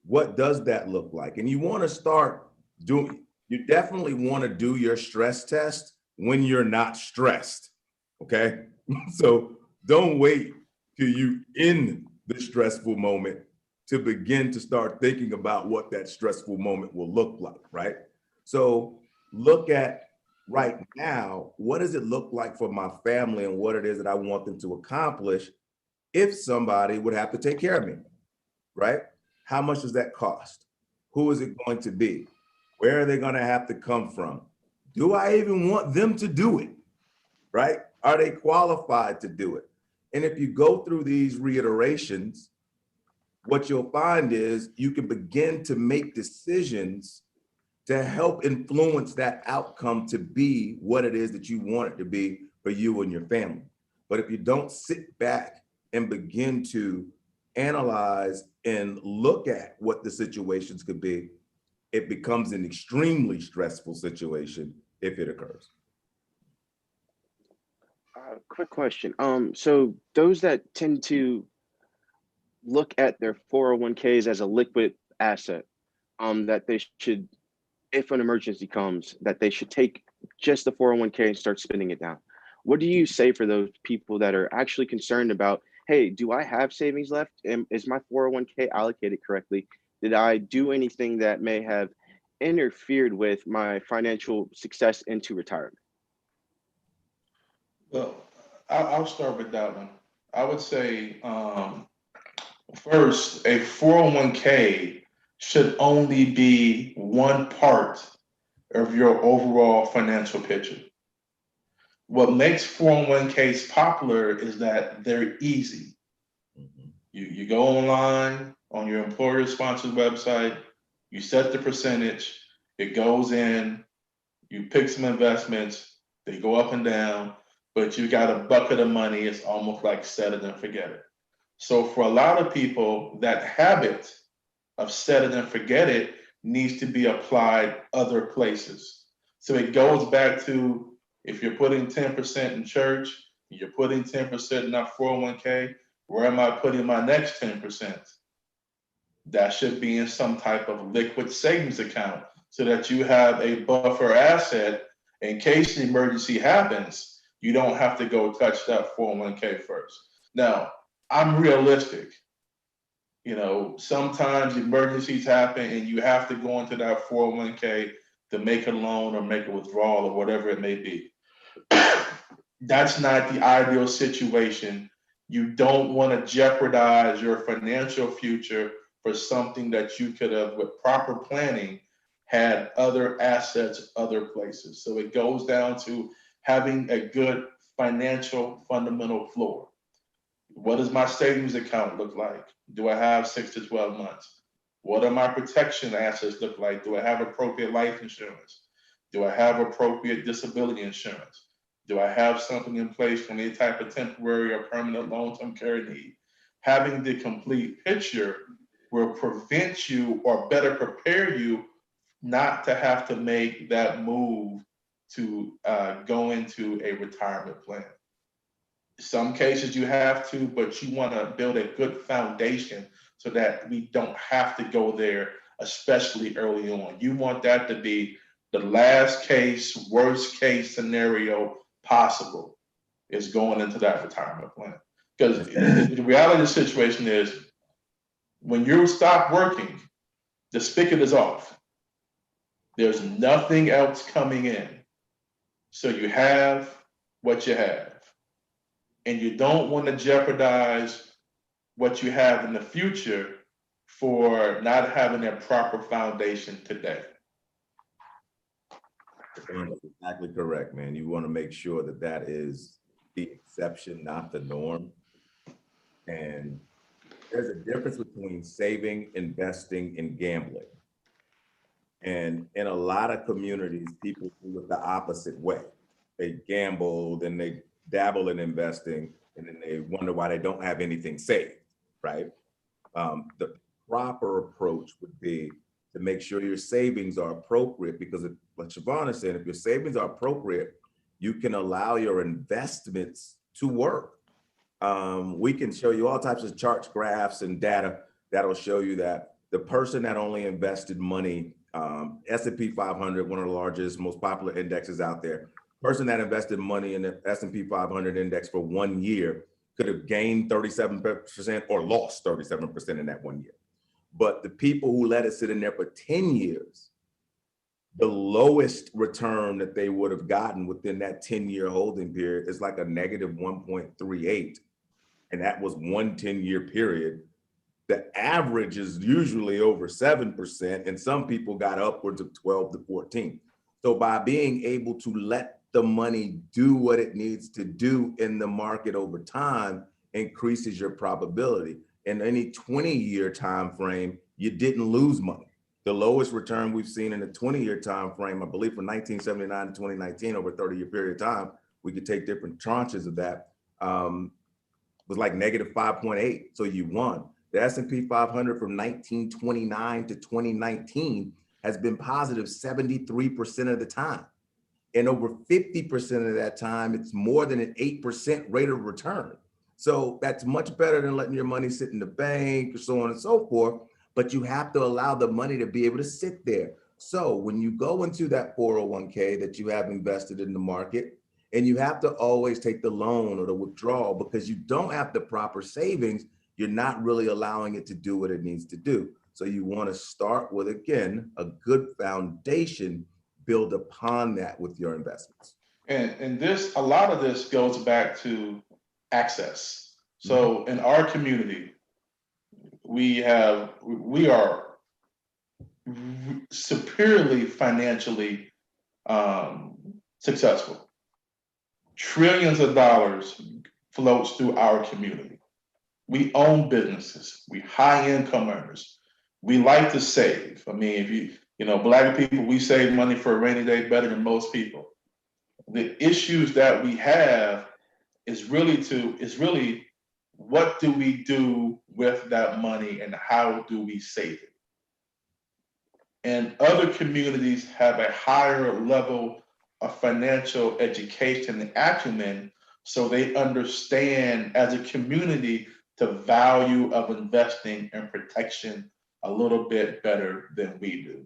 What does that look like? And you want to start doing, you definitely want to do your stress test when you're not stressed, okay? So don't wait till you in the stressful moment to begin to start thinking about what that stressful moment will look like, right? So look at right now, what does it look like for my family and what it is that I want them to accomplish if somebody would have to take care of me, right? How much does that cost? Who is it going to be? Where are they going to have to come from? Do I even want them to do it, right? Are they qualified to do it? And if you go through these reiterations, what you'll find is you can begin to make decisions to help influence that outcome to be what it is that you want it to be for you and your family. But if you don't sit back and begin to analyze and look at what the situations could be, it becomes an extremely stressful situation if it occurs. Quick question. So those that tend to look at their 401ks as a liquid asset, that they should, if an emergency comes, that they should take just the 401k and start spending it down. What do you say for those people that are actually concerned about, hey, do I have savings left? And is my 401k allocated correctly? Did I do anything that may have interfered with my financial success into retirement? Well, I'll start with that one. I would say, first, a 401k should only be one part of your overall financial picture. What makes 401ks popular is that they're easy. You go online on your employer-sponsored website, you set the percentage, it goes in, you pick some investments, they go up and down, but you got a bucket of money. It's almost like set it and forget it. So for a lot of people, that habit of set it and forget it needs to be applied other places. So it goes back to, if you're putting 10% in church, you're putting 10% in that 401k, where am I putting my next 10%? That should be in some type of liquid savings account so that you have a buffer asset in case the emergency happens. You don't have to go touch that 401k first. Now, I'm realistic. You know, sometimes emergencies happen and you have to go into that 401k to make a loan or make a withdrawal or whatever it may be. That's not the ideal situation. You don't want to jeopardize your financial future for something that you could have, with proper planning, had other assets other places. So it goes down to having a good financial fundamental floor. What does my savings account look like? Do I have 6 to 12 months? What do my protection assets look like? Do I have appropriate life insurance? Do I have appropriate disability insurance? Do I have something in place for any type of temporary or permanent long-term care need? Having the complete picture will prevent you, or better prepare you, not to have to make that move to go into a retirement plan. Some cases you have to, but you want to build a good foundation so that we don't have to go there, especially early on. You want that to be the last case, worst case scenario possible, is going into that retirement plan. Because the reality of the situation is, when you stop working, the spigot is off. There's nothing else coming in. So you have what you have. And you don't want to jeopardize what you have in the future for not having a proper foundation today. That's exactly correct, man. You want to make sure that that is the exception, not the norm. And there's a difference between saving, investing, and gambling. And in a lot of communities, people do it the opposite way. They gamble, then they dabble in investing, and then they wonder why they don't have anything saved, right? The proper approach would be to make sure your savings are appropriate, because like Siobhan is saying, if your savings are appropriate, you can allow your investments to work. We can show you all types of charts, graphs, and data that'll show you that the person that only invested money, S&P 500, one of the largest, most popular indexes out there, person that invested money in the S&P 500 index for 1 year could have gained 37% or lost 37% in that 1 year. But the people who let it sit in there for 10 years, the lowest return that they would have gotten within that 10-year holding period is like a negative 1.38. And that was 1 10-year period. The average is usually over 7%, and some people got upwards of 12 to 14. So by being able to let the money do what it needs to do in the market over time increases your probability. In any 20-year time frame, you didn't lose money. The lowest return we've seen in a 20-year time frame, I believe from 1979 to 2019, over a 30-year period of time, we could take different tranches of that, was like negative 5.8. So you won. The S&P 500 from 1929 to 2019 has been positive 73% of the time. And over 50% of that time, it's more than an 8% rate of return. So that's much better than letting your money sit in the bank or so on and so forth, but you have to allow the money to be able to sit there. So when you go into that 401k that you have invested in the market, and you have to always take the loan or the withdrawal because you don't have the proper savings, you're not really allowing it to do what it needs to do. So you want to start with, again, a good foundation, build upon that with your investments. And this, a lot of this goes back to access. So in our community, we are superiorly financially successful. Trillions of dollars floats through our community. We own businesses. We high income earners. We like to save. I mean, if you know, Black people, we save money for a rainy day better than most people. The issues that we have is really what do we do with that money and how do we save it? And other communities have a higher level of financial education and acumen, so they understand as a community the value of investing in protection a little bit better than we do.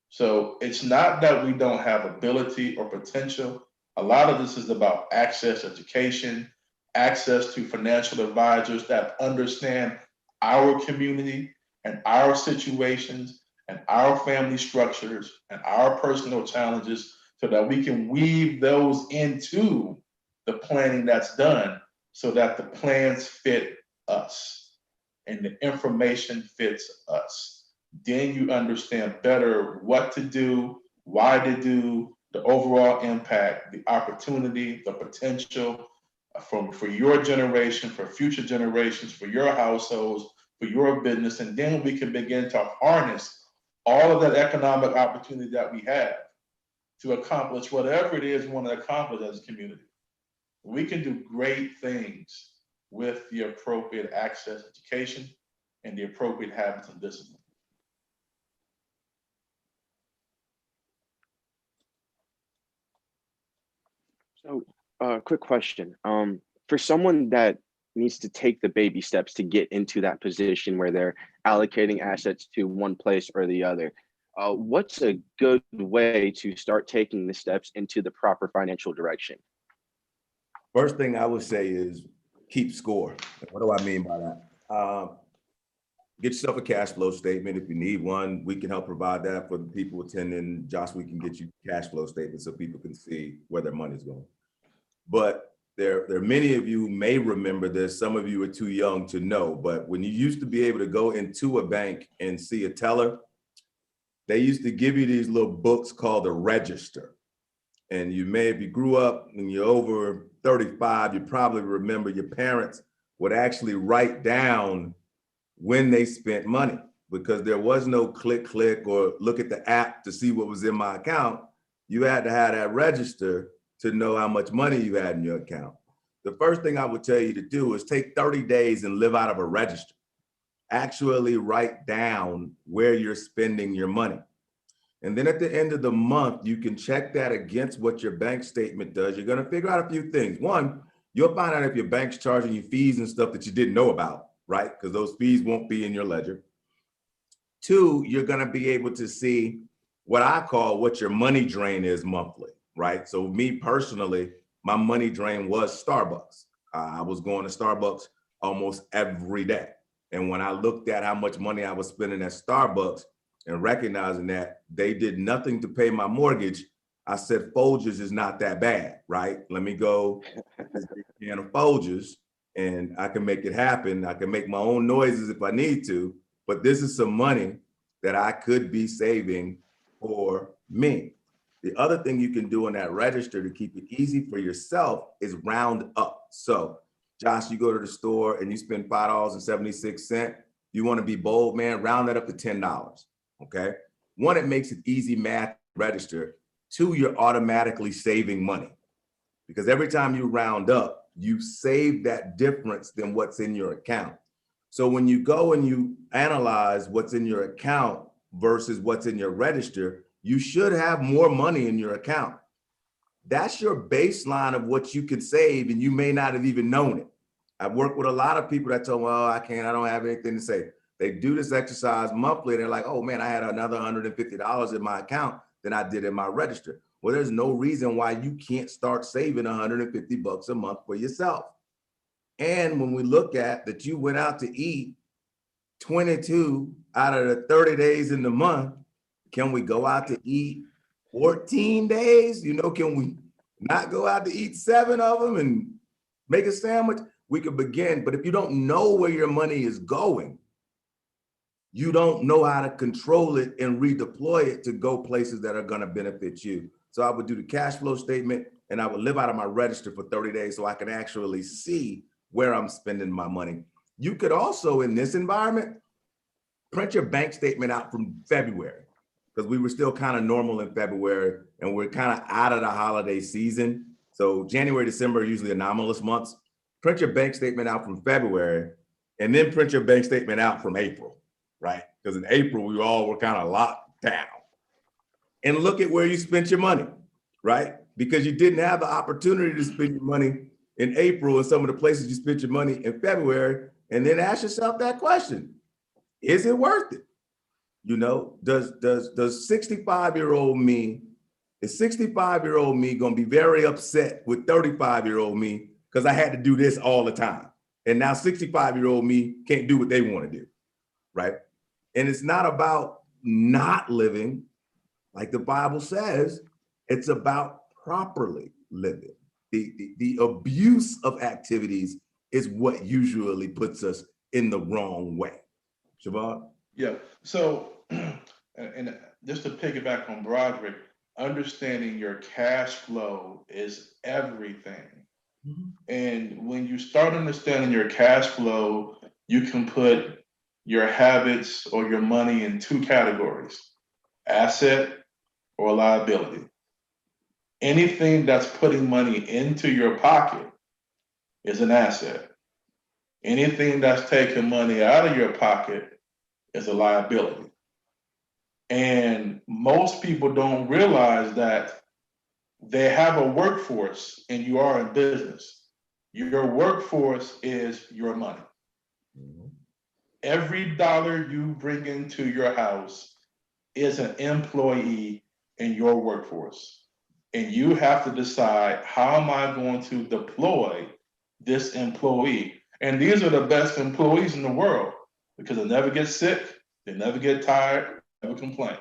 So it's not that we don't have ability or potential. A lot of this is about access, education, access to financial advisors that understand our community and our situations and our family structures and our personal challenges so that we can weave those into the planning that's done so that the plans fit us and the information fits us. Then you understand better what to do, why to do, the overall impact, the opportunity, the potential for your generation, for future generations, for your households, for your business. And then we can begin to harness all of that economic opportunity that we have to accomplish whatever it is we want to accomplish as a community. We can do great things with the appropriate access, education, and the appropriate habits and discipline. So, quick question. For someone that needs to take the baby steps to get into that position where they're allocating assets to one place or the other, what's a good way to start taking the steps into the proper financial direction? First thing I would say is keep score. What do I mean by that? Get yourself a cash flow statement. If you need one, we can help provide that for the people attending. Josh, we can get you cash flow statements so people can see where their money's going. But there are many of you who may remember this. Some of you are too young to know, but when you used to be able to go into a bank and see a teller, they used to give you these little books called a register. And you may, if you grew up when you're over 35, you probably remember your parents would actually write down when they spent money, because there was no click or look at the app to see what was in my account. You had to have that register to know how much money you had in your account. The first thing I would tell you to do is take 30 days and live out of a register. Actually write down where you're spending your money. And then at the end of the month, you can check that against what your bank statement does. You're gonna figure out a few things. One, you'll find out if your bank's charging you fees and stuff that you didn't know about, right? Because those fees won't be in your ledger. Two, you're gonna be able to see what I call what your money drain is monthly, right? So me personally, my money drain was Starbucks. I was going to Starbucks almost every day. And when I looked at how much money I was spending at Starbucks and recognizing that they did nothing to pay my mortgage, I said, Folgers is not that bad, right? Let me go get a can of Folgers and I can make it happen. I can make my own noises if I need to, but this is some money that I could be saving for me. The other thing you can do in that register to keep it easy for yourself is round up. So Josh, you go to the store and you spend $5.76. You want to be bold, man, round that up to $10, okay? One, it makes it easy math to register. Two, you're automatically saving money because every time you round up, you save that difference than what's in your account. So when you go and you analyze what's in your account versus what's in your register, you should have more money in your account. That's your baseline of what you can save, and you may not have even known it. I've worked with a lot of people that tell me, well, I don't have anything to say. They do this exercise monthly. They're like, oh man, I had another $150 in my account than I did in my register. Well, there's no reason why you can't start saving $150 a month for yourself. And when we look at that, you went out to eat 22 out of the 30 days in the month, can we go out to eat 14 days? You know, can we not go out to eat 7 of them and make a sandwich? We could begin, but if you don't know where your money is going, you don't know how to control it and redeploy it to go places that are gonna benefit you. So I would do the cash flow statement and I would live out of my register for 30 days so I can actually see where I'm spending my money. You could also, in this environment, print your bank statement out from February, because we were still kind of normal in February and we're kind of out of the holiday season. So January, December are usually anomalous months. print your bank statement out from February, and then print your bank statement out from April, right? Because in April, we all were kind of locked down. And look at where you spent your money, right? Because you didn't have the opportunity to spend your money in April and some of the places you spent your money in February, and then ask yourself that question: is it worth it? You know, does 65-year-old me, is 65-year-old me gonna be very upset with 35-year-old me because I had to do this all the time? And now 65-year-old me can't do what they want to do, right? And it's not about not living, like the Bible says, it's about properly living. The abuse of activities is what usually puts us in the wrong way. Siobhan? Yeah. So, and just to piggyback on Broderick, understanding your cash flow is everything. Mm-hmm. And when you start understanding your cash flow, you can put your habits or your money in two categories: asset or liability. Anything that's putting money into your pocket is an asset. Anything that's taking money out of your pocket is a liability. And most people don't realize that they have a workforce and you are in business. Your workforce is your money. Mm-hmm. Every dollar you bring into your house is an employee in your workforce. And you have to decide, how am I going to deploy this employee? And these are the best employees in the world because they never get sick, they never get tired, never complain.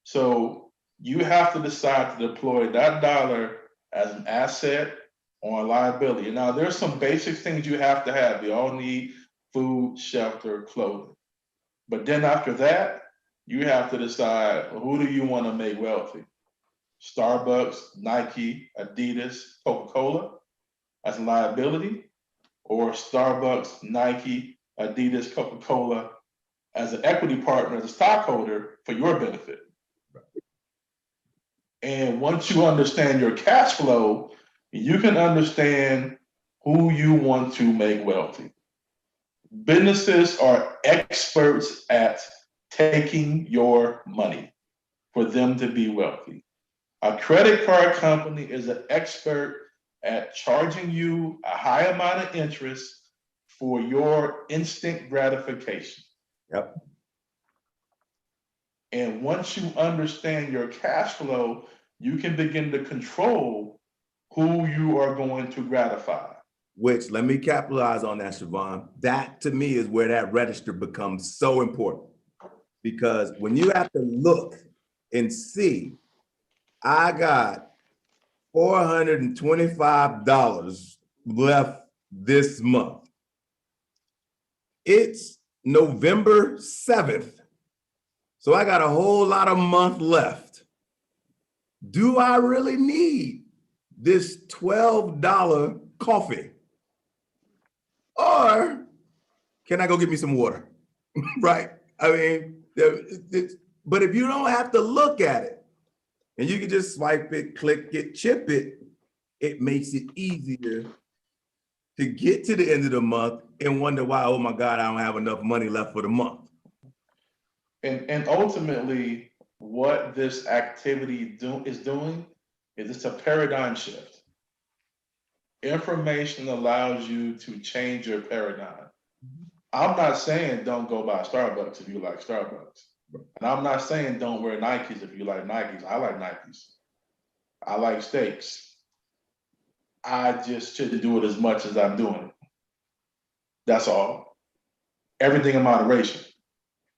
So you have to decide to deploy that dollar as an asset or a liability. Now, there's some basic things you have to have. We all need food, shelter, clothing. But then after that, you have to decide, who do you want to make wealthy? Starbucks, Nike, Adidas, Coca-Cola as a liability, or Starbucks, Nike, Adidas, Coca-Cola as an equity partner, as a stockholder for your benefit. And once you understand your cash flow, you can understand who you want to make wealthy. Businesses are experts at taking your money for them to be wealthy. A credit card company is an expert at charging you a high amount of interest for your instant gratification. Yep. And once you understand your cash flow, you can begin to control who you are going to gratify. Which, let me capitalize on that, Siobhan. That to me is where that register becomes so important. Because when you have to look and see, I got $425 left this month. It's November 7th. So I got a whole lot of month left. Do I really need this $12 coffee? Or can I go get me some water? Right? I mean, but if you don't have to look at it and you can just swipe it, click it, chip it, it makes it easier to get to the end of the month and wonder why, oh my God, I don't have enough money left for the month. And ultimately, what this activity is doing is it's a paradigm shift. Information allows you to change your paradigm. I'm not saying don't go buy Starbucks if you like Starbucks. And I'm not saying don't wear Nikes if you like Nikes. I like Nikes. I like steaks. I just shouldn't do it as much as I'm doing it. That's all. Everything in moderation.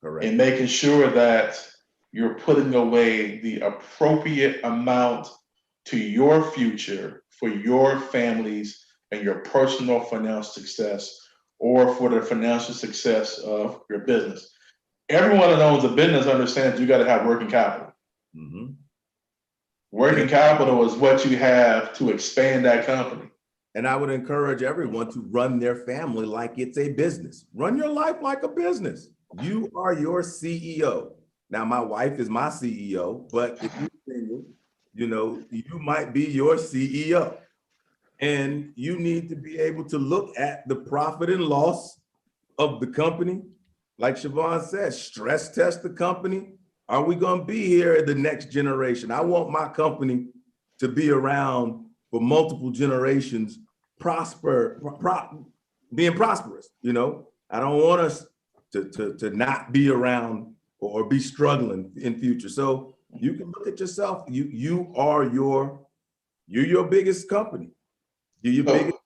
Correct. And making sure that you're putting away the appropriate amount to your future for your families and your personal financial success, or for the financial success of your business. Everyone that owns a business understands you got to have working capital. Mm-hmm. Working capital is what you have to expand that company. And I would encourage everyone to run their family like it's a business. Run your life like a business. You are your CEO. Now, my wife is my CEO, but if you're single, you know, you might be your CEO. And you need to be able to look at the profit and loss of the company. Like Siobhan said, stress test the company. Are we going to be here in the next generation? I want my company to be around for multiple generations, being prosperous. You know, I don't want us to not be around or be struggling in future. So you can look at yourself. You're your biggest company. You're your biggest.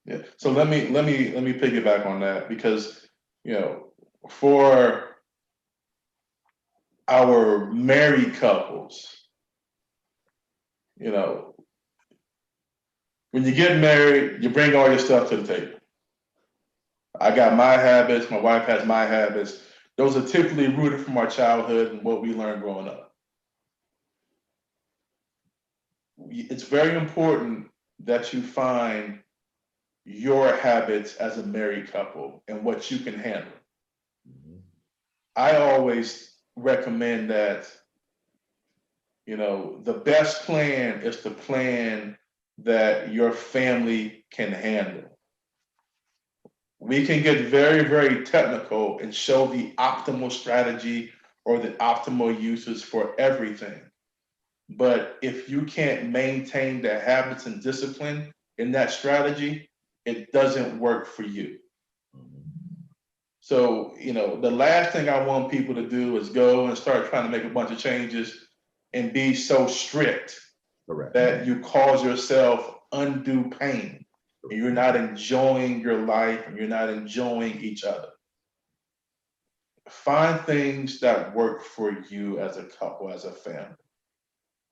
Yeah. So let me piggyback on that, because, you know, for our married couples, you know, when you get married, you bring all your stuff to the table. I got my habits, my wife has my habits. Those are typically rooted from our childhood and what we learned growing up. It's very important that you find your habits as a married couple and what you can handle. I always recommend that, you know, the best plan is the plan that your family can handle. We can get very, very technical and show the optimal strategy or the optimal uses for everything. But if you can't maintain the habits and discipline in that strategy, it doesn't work for you. So, you know, the last thing I want people to do is go and start trying to make a bunch of changes and be so strict that you cause yourself undue pain. And you're not enjoying your life and you're not enjoying each other. Find things that work for you as a couple, as a family.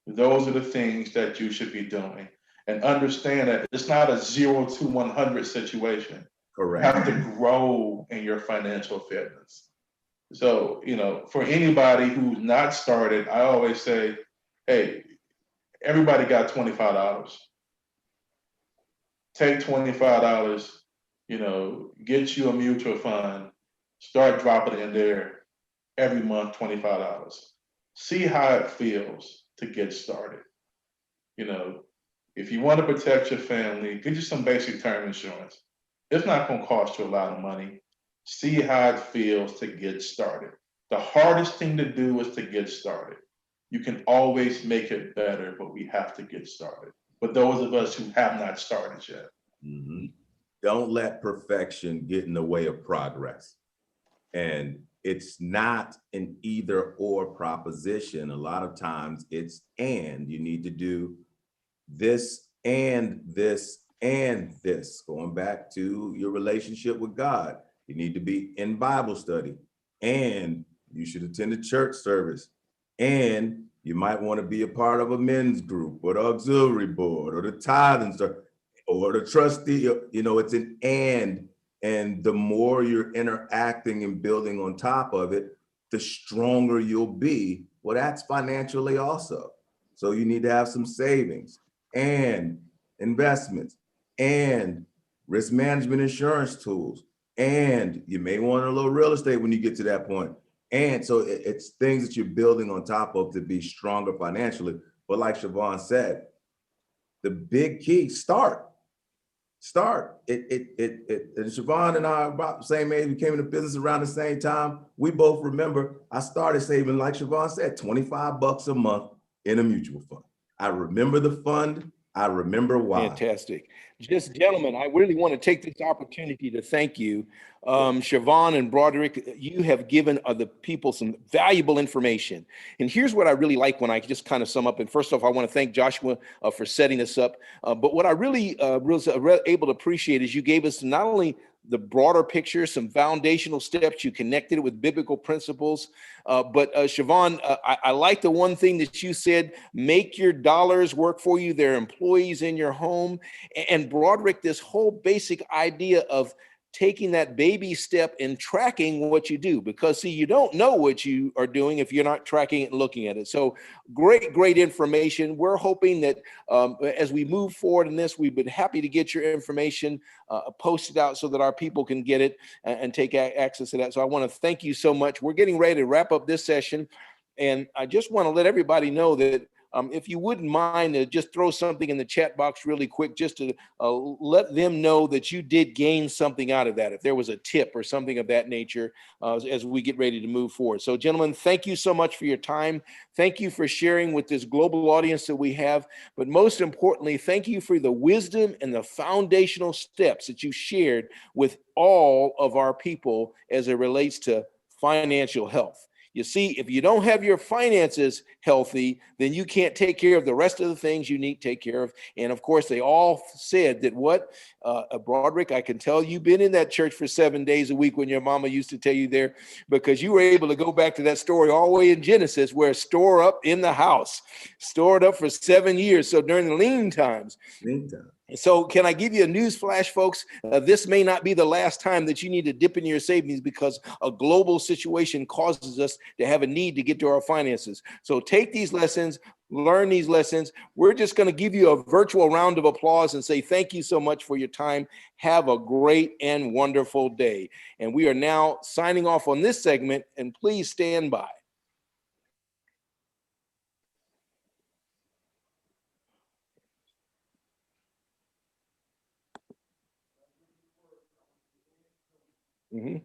Those are the things that you should be doing. And understand that it's not a 0 to 100 situation. Correct. You have to grow in your financial fitness. So, you know, for anybody who's not started, I always say, hey, everybody got $25. Take $25, you know, get you a mutual fund, start dropping it in there every month, $25. See how it feels to get started. You know, if you want to protect your family, get you some basic term insurance. It's not going to cost you a lot of money. See how it feels to get started. The hardest thing to do is to get started. You can always make it better, but we have to get started. But those of us who have not started yet. Mm-hmm. Don't let perfection get in the way of progress. And it's not an either or proposition. A lot of times it's and. You need to do this and this and this. Going back to your relationship with God, you need to be in Bible study, and you should attend a church service, and you might want to be a part of a men's group or the auxiliary board or the tithing or the trustee. You know, it's an and the more you're interacting and building on top of it, the stronger you'll be. Well, that's financially also. So you need to have some savings and investments and risk management insurance tools. And you may want a little real estate when you get to that point. And so it's things that you're building on top of to be stronger financially. But like Siobhan said, the big key, start. And Siobhan and I are about the same age. We came into business around the same time. We both remember I started saving, like Siobhan said, $25 a month in a mutual fund. I remember the fund. I remember why. Fantastic. Just gentlemen, I really want to take this opportunity to thank you. Siobhan and Broderick, you have given the people some valuable information. And here's what I really like when I just kind of sum up. And first off, I want to thank Joshua for setting this up. But what I really was able to appreciate is you gave us not only the broader picture, some foundational steps, you connected it with biblical principles. But Siobhan, I like the one thing that you said, make your dollars work for you. They're employees in your home. And Broderick, this whole basic idea of taking that baby step and tracking what you do, because see, you don't know what you are doing if you're not tracking it and looking at it. So great information. We're hoping that as we move forward in this, we've been happy to get your information posted out so that our people can get it and take access to that. So I want to thank you so much. We're getting ready to wrap up this session. And I just want to let everybody know that if you wouldn't mind, just throw something in the chat box really quick, just to let them know that you did gain something out of that, if there was a tip or something of that nature, as we get ready to move forward. So gentlemen, thank you so much for your time. Thank you for sharing with this global audience that we have. But most importantly, thank you for the wisdom and the foundational steps that you shared with all of our people as it relates to financial health. You see, if you don't have your finances healthy, then you can't take care of the rest of the things you need to take care of. And of course, they all said that Broderick, I can tell you've been in that church for 7 days a week when your mama used to tell you there, because you were able to go back to that story all the way in Genesis, where store up in the house, stored up for 7 years. So during the lean times. So can I give you a news flash, folks? This may not be the last time that you need to dip in your savings, because a global situation causes us to have a need to get to our finances. So take these lessons, learn these lessons. We're just going to give you a virtual round of applause and say thank you so much for your time. Have a great and wonderful day. And we are now signing off on this segment, and please stand by. Mm-hmm.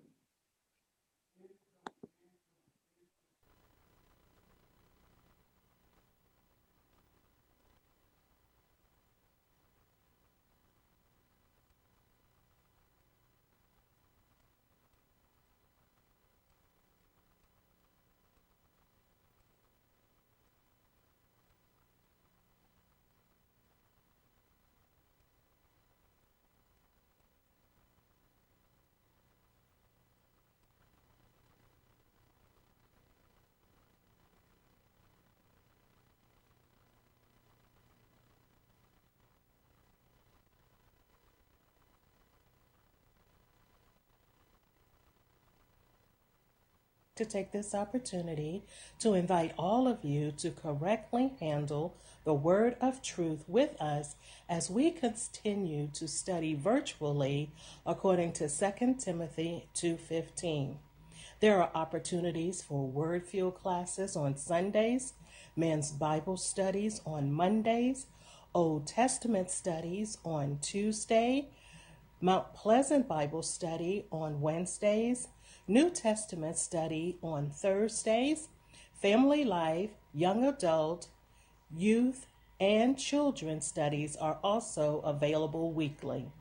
To take this opportunity to invite all of you to correctly handle the word of truth with us as we continue to study virtually according to 2 Timothy 2:15. There are opportunities for word field classes on Sundays, men's Bible studies on Mondays, Old Testament studies on Tuesday, Mount Pleasant Bible study on Wednesdays, New Testament study on Thursdays, family life, young adult, youth, and children studies are also available weekly.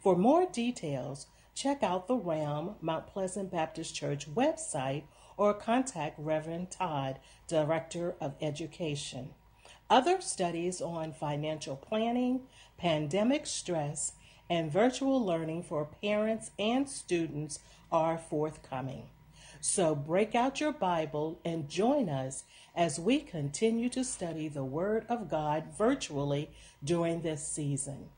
For more details, check out the RAM Mount Pleasant Baptist Church website or contact Reverend Todd, Director of Education. Other studies on financial planning, pandemic stress, and virtual learning for parents and students are forthcoming. So break out your Bible and join us as we continue to study the Word of God virtually during this season.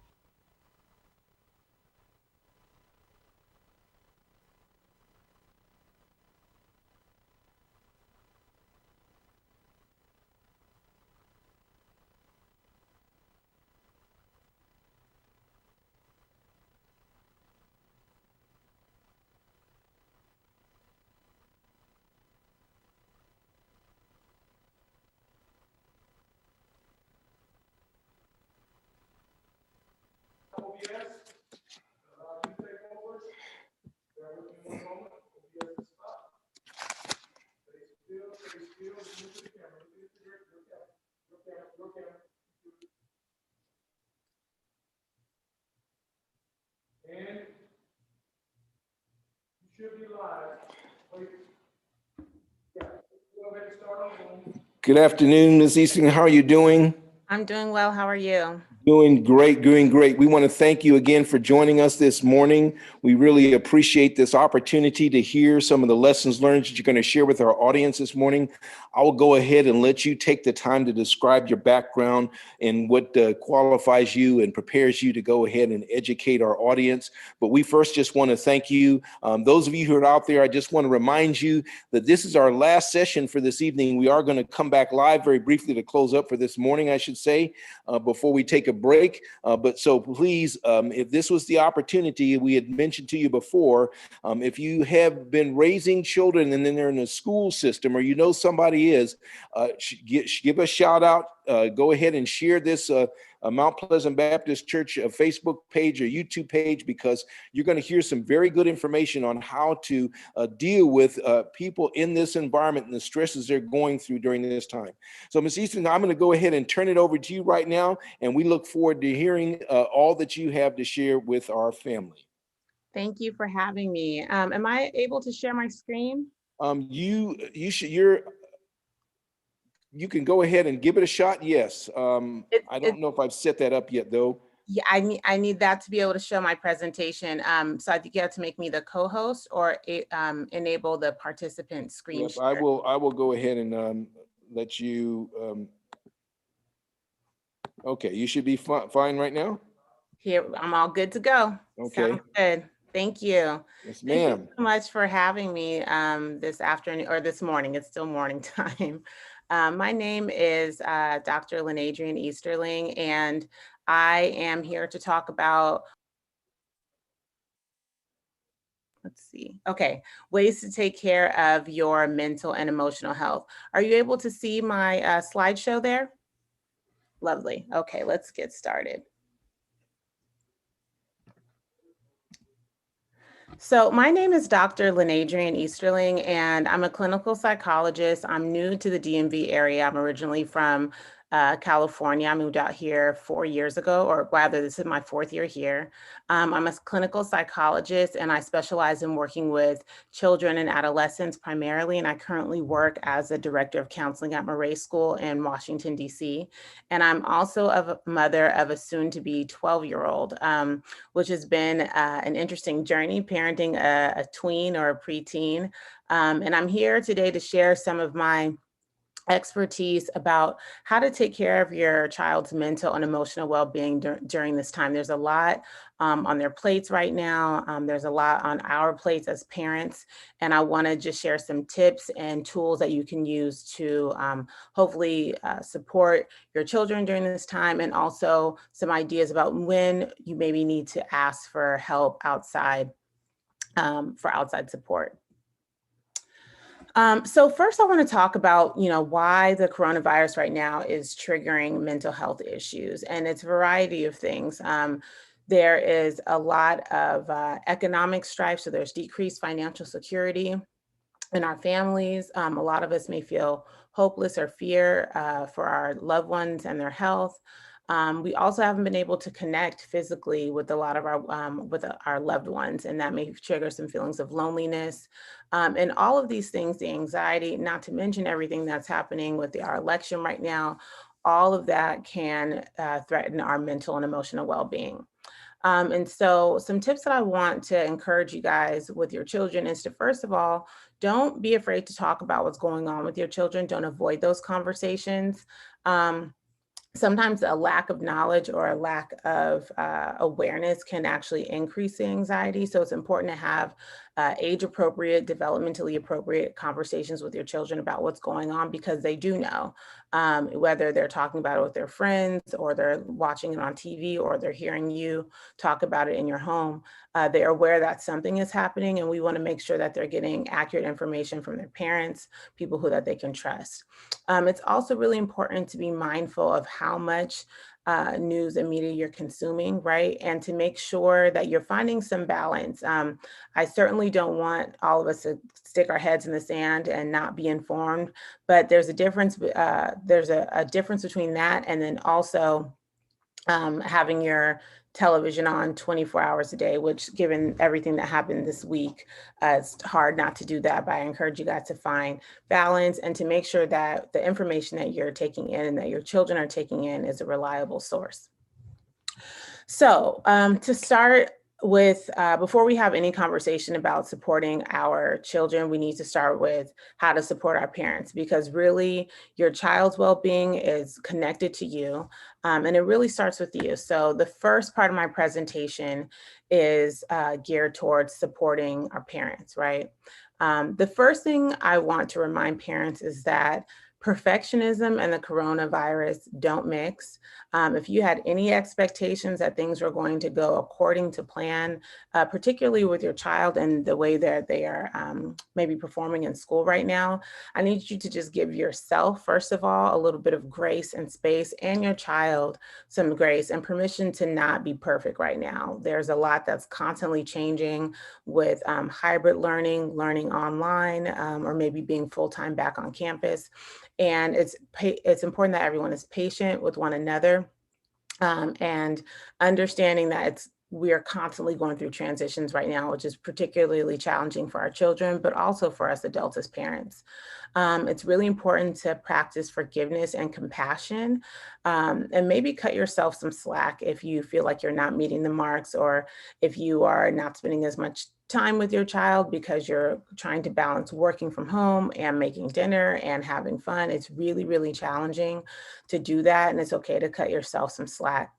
And you should be live. Yeah, go ahead and start on. Good afternoon, Ms. Easton. How are you doing? I'm doing well. How are you? Doing great, doing great. We want to thank you again for joining us this morning. We really appreciate this opportunity to hear some of the lessons learned that you're going to share with our audience this morning. I will go ahead and let you take the time to describe your background and what qualifies you and prepares you to go ahead and educate our audience. But we first just want to thank you. Those of you who are out there, I just want to remind you that this is our last session for this evening. We are going to come back live very briefly to close up for this morning, I should say, before we take a break. But so please, if this was the opportunity we had mentioned to you before, if you have been raising children and then they're in the school system, or you know somebody is, give a shout out. Go ahead and share this Mount Pleasant Baptist Church Facebook page or YouTube page, because you're going to hear some very good information on how to deal with people in this environment and the stresses they're going through during this time. So Ms. Easton, I'm going to go ahead and turn it over to you right now, and we look forward to hearing all that you have to share with our family. Thank you for having me. Am I able to share my screen? You can go ahead and give it a shot. Yes. I don't know if I've set that up yet, though. Yeah, I need that to be able to show my presentation. So I think you have to make me the co-host or enable the participant screen Yep, share. I will go ahead and let you. Okay, you should be fine right now. Here, I'm all good to go. Okay. Sounds good. Thank you. Yes, Thank you ma'am. so much for having me this afternoon or this morning. It's still morning time. My name is Dr. Lenadrian Easterling, and I am here to talk about, ways to take care of your mental and emotional health. Are you able to see my slideshow there? Lovely. Okay, let's get started. So my name is Dr. Lenadrian Easterling, and I'm a clinical psychologist. I'm new to the DMV area. I'm originally from California. I moved out here 4 years ago, or rather, this is my 4th year here. I'm a clinical psychologist, and I specialize in working with children and adolescents primarily. And I currently work as a director of counseling at Murray School in Washington, D.C. And I'm also a mother of a soon-to-be 12-year-old, which has been an interesting journey, parenting a tween or a preteen. And I'm here today to share some of my expertise about how to take care of your child's mental and emotional well-being during this time. There's a lot on their plates right now. There's a lot on our plates as parents, and I want to just share some tips and tools that you can use to hopefully support your children during this time, and also some ideas about when you maybe need to ask for help outside for outside support. So first I want to talk about, why the coronavirus right now is triggering mental health issues, and it's a variety of things. There is a lot of economic strife, so there's decreased financial security in our families. A lot of us may feel hopeless or fear for our loved ones and their health. We also haven't been able to connect physically with a lot of our loved ones, and that may trigger some feelings of loneliness. And all of these things, the anxiety, not to mention everything that's happening with our election right now, all of that can threaten our mental and emotional well-being. And so some tips that I want to encourage you guys with your children is to, first of all, don't be afraid to talk about what's going on with your children. Don't avoid those conversations. Sometimes a lack of knowledge or a lack of awareness can actually increase the anxiety. So it's important to have age-appropriate, developmentally appropriate conversations with your children about what's going on, because they do know, whether they're talking about it with their friends or they're watching it on TV or they're hearing you talk about it in your home. They're aware that something is happening, and we want to make sure that they're getting accurate information from their parents, people that they can trust. It's also really important to be mindful of how much news and media you're consuming, right? And to make sure that you're finding some balance. I certainly don't want all of us to stick our heads in the sand and not be informed, but there's a difference. There's a difference between that and then also having your television on 24 hours a day, which, given everything that happened this week, it's hard not to do that. But I encourage you guys to find balance and to make sure that the information that you're taking in and that your children are taking in is a reliable source. So to start with, before we have any conversation about supporting our children, we need to start with how to support our parents, because really your child's well-being is connected to you, and it really starts with you. So the first part of my presentation is geared towards supporting our parents, right? The first thing I want to remind parents is that Perfectionism and the coronavirus don't mix. If you had any expectations that things were going to go according to plan, particularly with your child and the way that they are maybe performing in school right now, I need you to just give yourself, first of all, a little bit of grace and space, and your child some grace and permission to not be perfect right now. There's a lot that's constantly changing with hybrid learning online, or maybe being full-time back on campus. And it's important that everyone is patient with one another, and understanding that we are constantly going through transitions right now, which is particularly challenging for our children, but also for us adults as parents. It's really important to practice forgiveness and compassion, and maybe cut yourself some slack if you feel like you're not meeting the marks, or if you are not spending as much time with your child because you're trying to balance working from home and making dinner and having fun. It's really, really challenging to do that, and it's okay to cut yourself some slack.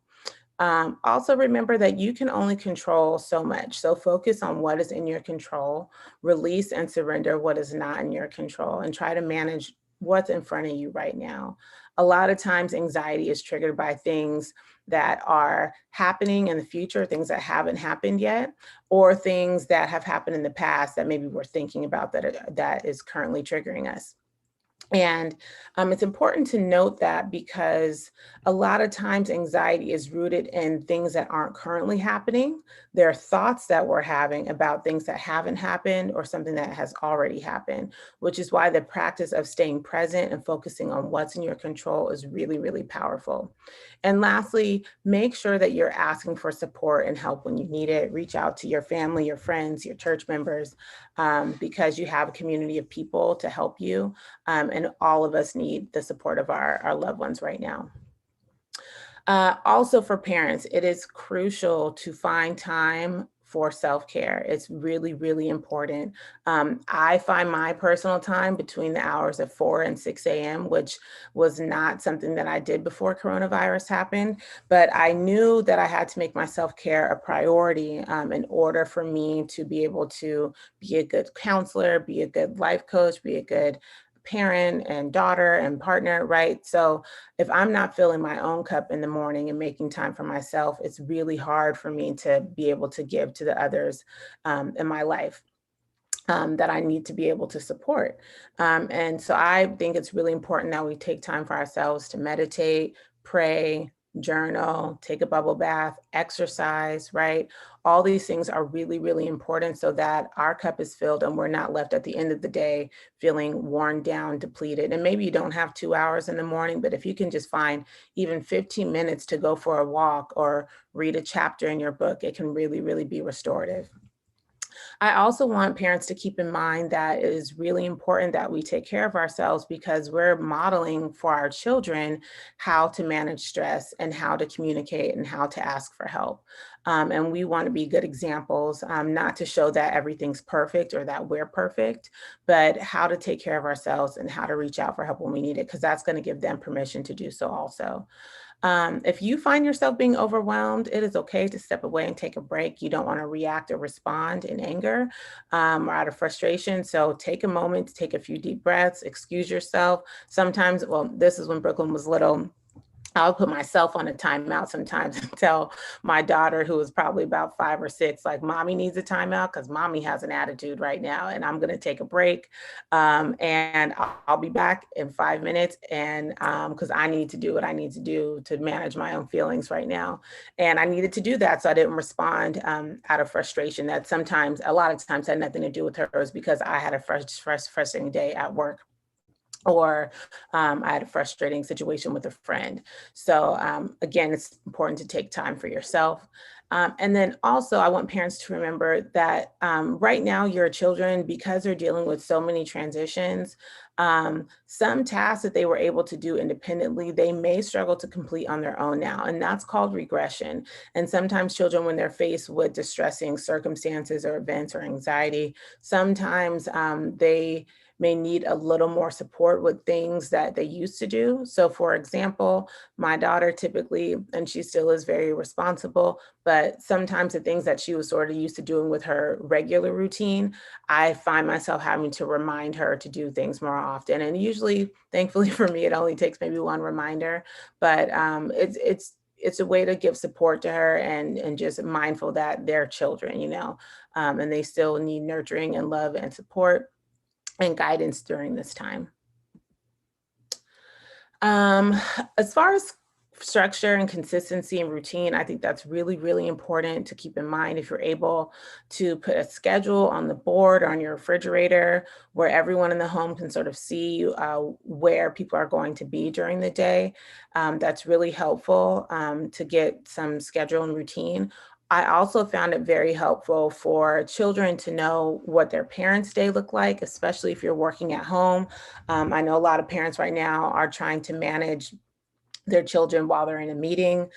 Also remember that you can only control so much. So focus on what is in your control, release and surrender what is not in your control, and try to manage what's in front of you right now. A lot of times anxiety is triggered by things that are happening in the future, things that haven't happened yet, or things that have happened in the past that maybe we're thinking about that is currently triggering us. And it's important to note that, because a lot of times anxiety is rooted in things that aren't currently happening. There are thoughts that we're having about things that haven't happened or something that has already happened, which is why the practice of staying present and focusing on what's in your control is really, really powerful. And lastly, make sure that you're asking for support and help when you need it. Reach out to your family, your friends, your church members, because you have a community of people to help you. And all of us need the support of our loved ones right now. Also for parents, it is crucial to find time for self-care. It's really, really important. I find my personal time between the hours of 4 and 6 a.m., which was not something that I did before coronavirus happened, but I knew that I had to make my self-care a priority in order for me to be able to be a good counselor, be a good life coach, be a good parent and daughter and partner, right? So if I'm not filling my own cup in the morning and making time for myself, it's really hard for me to be able to give to the others in my life that I need to be able to support. And so I think it's really important that we take time for ourselves to meditate, pray, journal, take a bubble bath, exercise, right? All these things are really, really important so that our cup is filled and we're not left at the end of the day feeling worn down, depleted. And maybe you don't have 2 hours in the morning, but if you can just find even 15 minutes to go for a walk or read a chapter in your book, it can really, really be restorative. I also want parents to keep in mind that it is really important that we take care of ourselves, because we're modeling for our children how to manage stress and how to communicate and how to ask for help. And we want to be good examples, not to show that everything's perfect or that we're perfect, but how to take care of ourselves and how to reach out for help when we need it, because that's going to give them permission to do so also. If you find yourself being overwhelmed, it is okay to step away and take a break. You don't want to react or respond in anger or out of frustration. So take a moment to take a few deep breaths, excuse yourself. Sometimes, well, this is when Brooklyn was little, I'll put myself on a timeout sometimes and tell my daughter, who is probably about 5 or 6, like, mommy needs a timeout because mommy has an attitude right now and I'm going to take a break. And I'll be back in 5 minutes, and because I need to do what I need to do to manage my own feelings right now. And I needed to do that. So I didn't respond out of frustration. That sometimes, a lot of times, had nothing to do with her. It was because I had a frustrating day at work, or I had a frustrating situation with a friend. So again, it's important to take time for yourself. And then also, I want parents to remember that right now, your children, because they're dealing with so many transitions, some tasks that they were able to do independently, they may struggle to complete on their own now, and that's called regression. And sometimes children, when they're faced with distressing circumstances or events or anxiety, sometimes they may need a little more support with things that they used to do. So for example, my daughter typically, and she still is very responsible, but sometimes the things that she was sort of used to doing with her regular routine, I find myself having to remind her to do things more often. And usually, thankfully for me, it only takes maybe one reminder, but it's a way to give support to her and just mindful that they're children, and they still need nurturing and love and support and guidance during this time. As far as structure and consistency and routine, I think that's really, really important to keep in mind. If you're able to put a schedule on the board or on your refrigerator where everyone in the home can sort of see where people are going to be during the day, that's really helpful to get some schedule and routine. I also found it very helpful for children to know what their parents' day look like, especially if you're working at home. I know a lot of parents right now are trying to manage their children while they're in a meeting.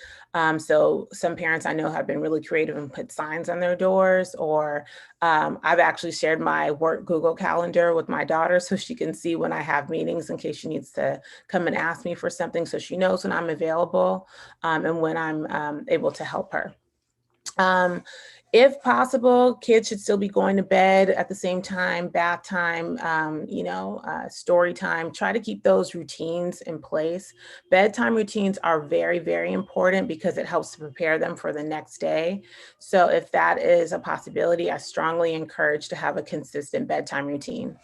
So some parents I know have been really creative and put signs on their doors, or I've actually shared my work Google Calendar with my daughter so she can see when I have meetings in case she needs to come and ask me for something, so she knows when I'm available and when I'm able to help her. If possible, kids should still be going to bed at the same time, bath time, story time. Try to keep those routines in place. Bedtime routines are very, very important because it helps to prepare them for the next day. So if that is a possibility, I strongly encourage to have a consistent bedtime routine.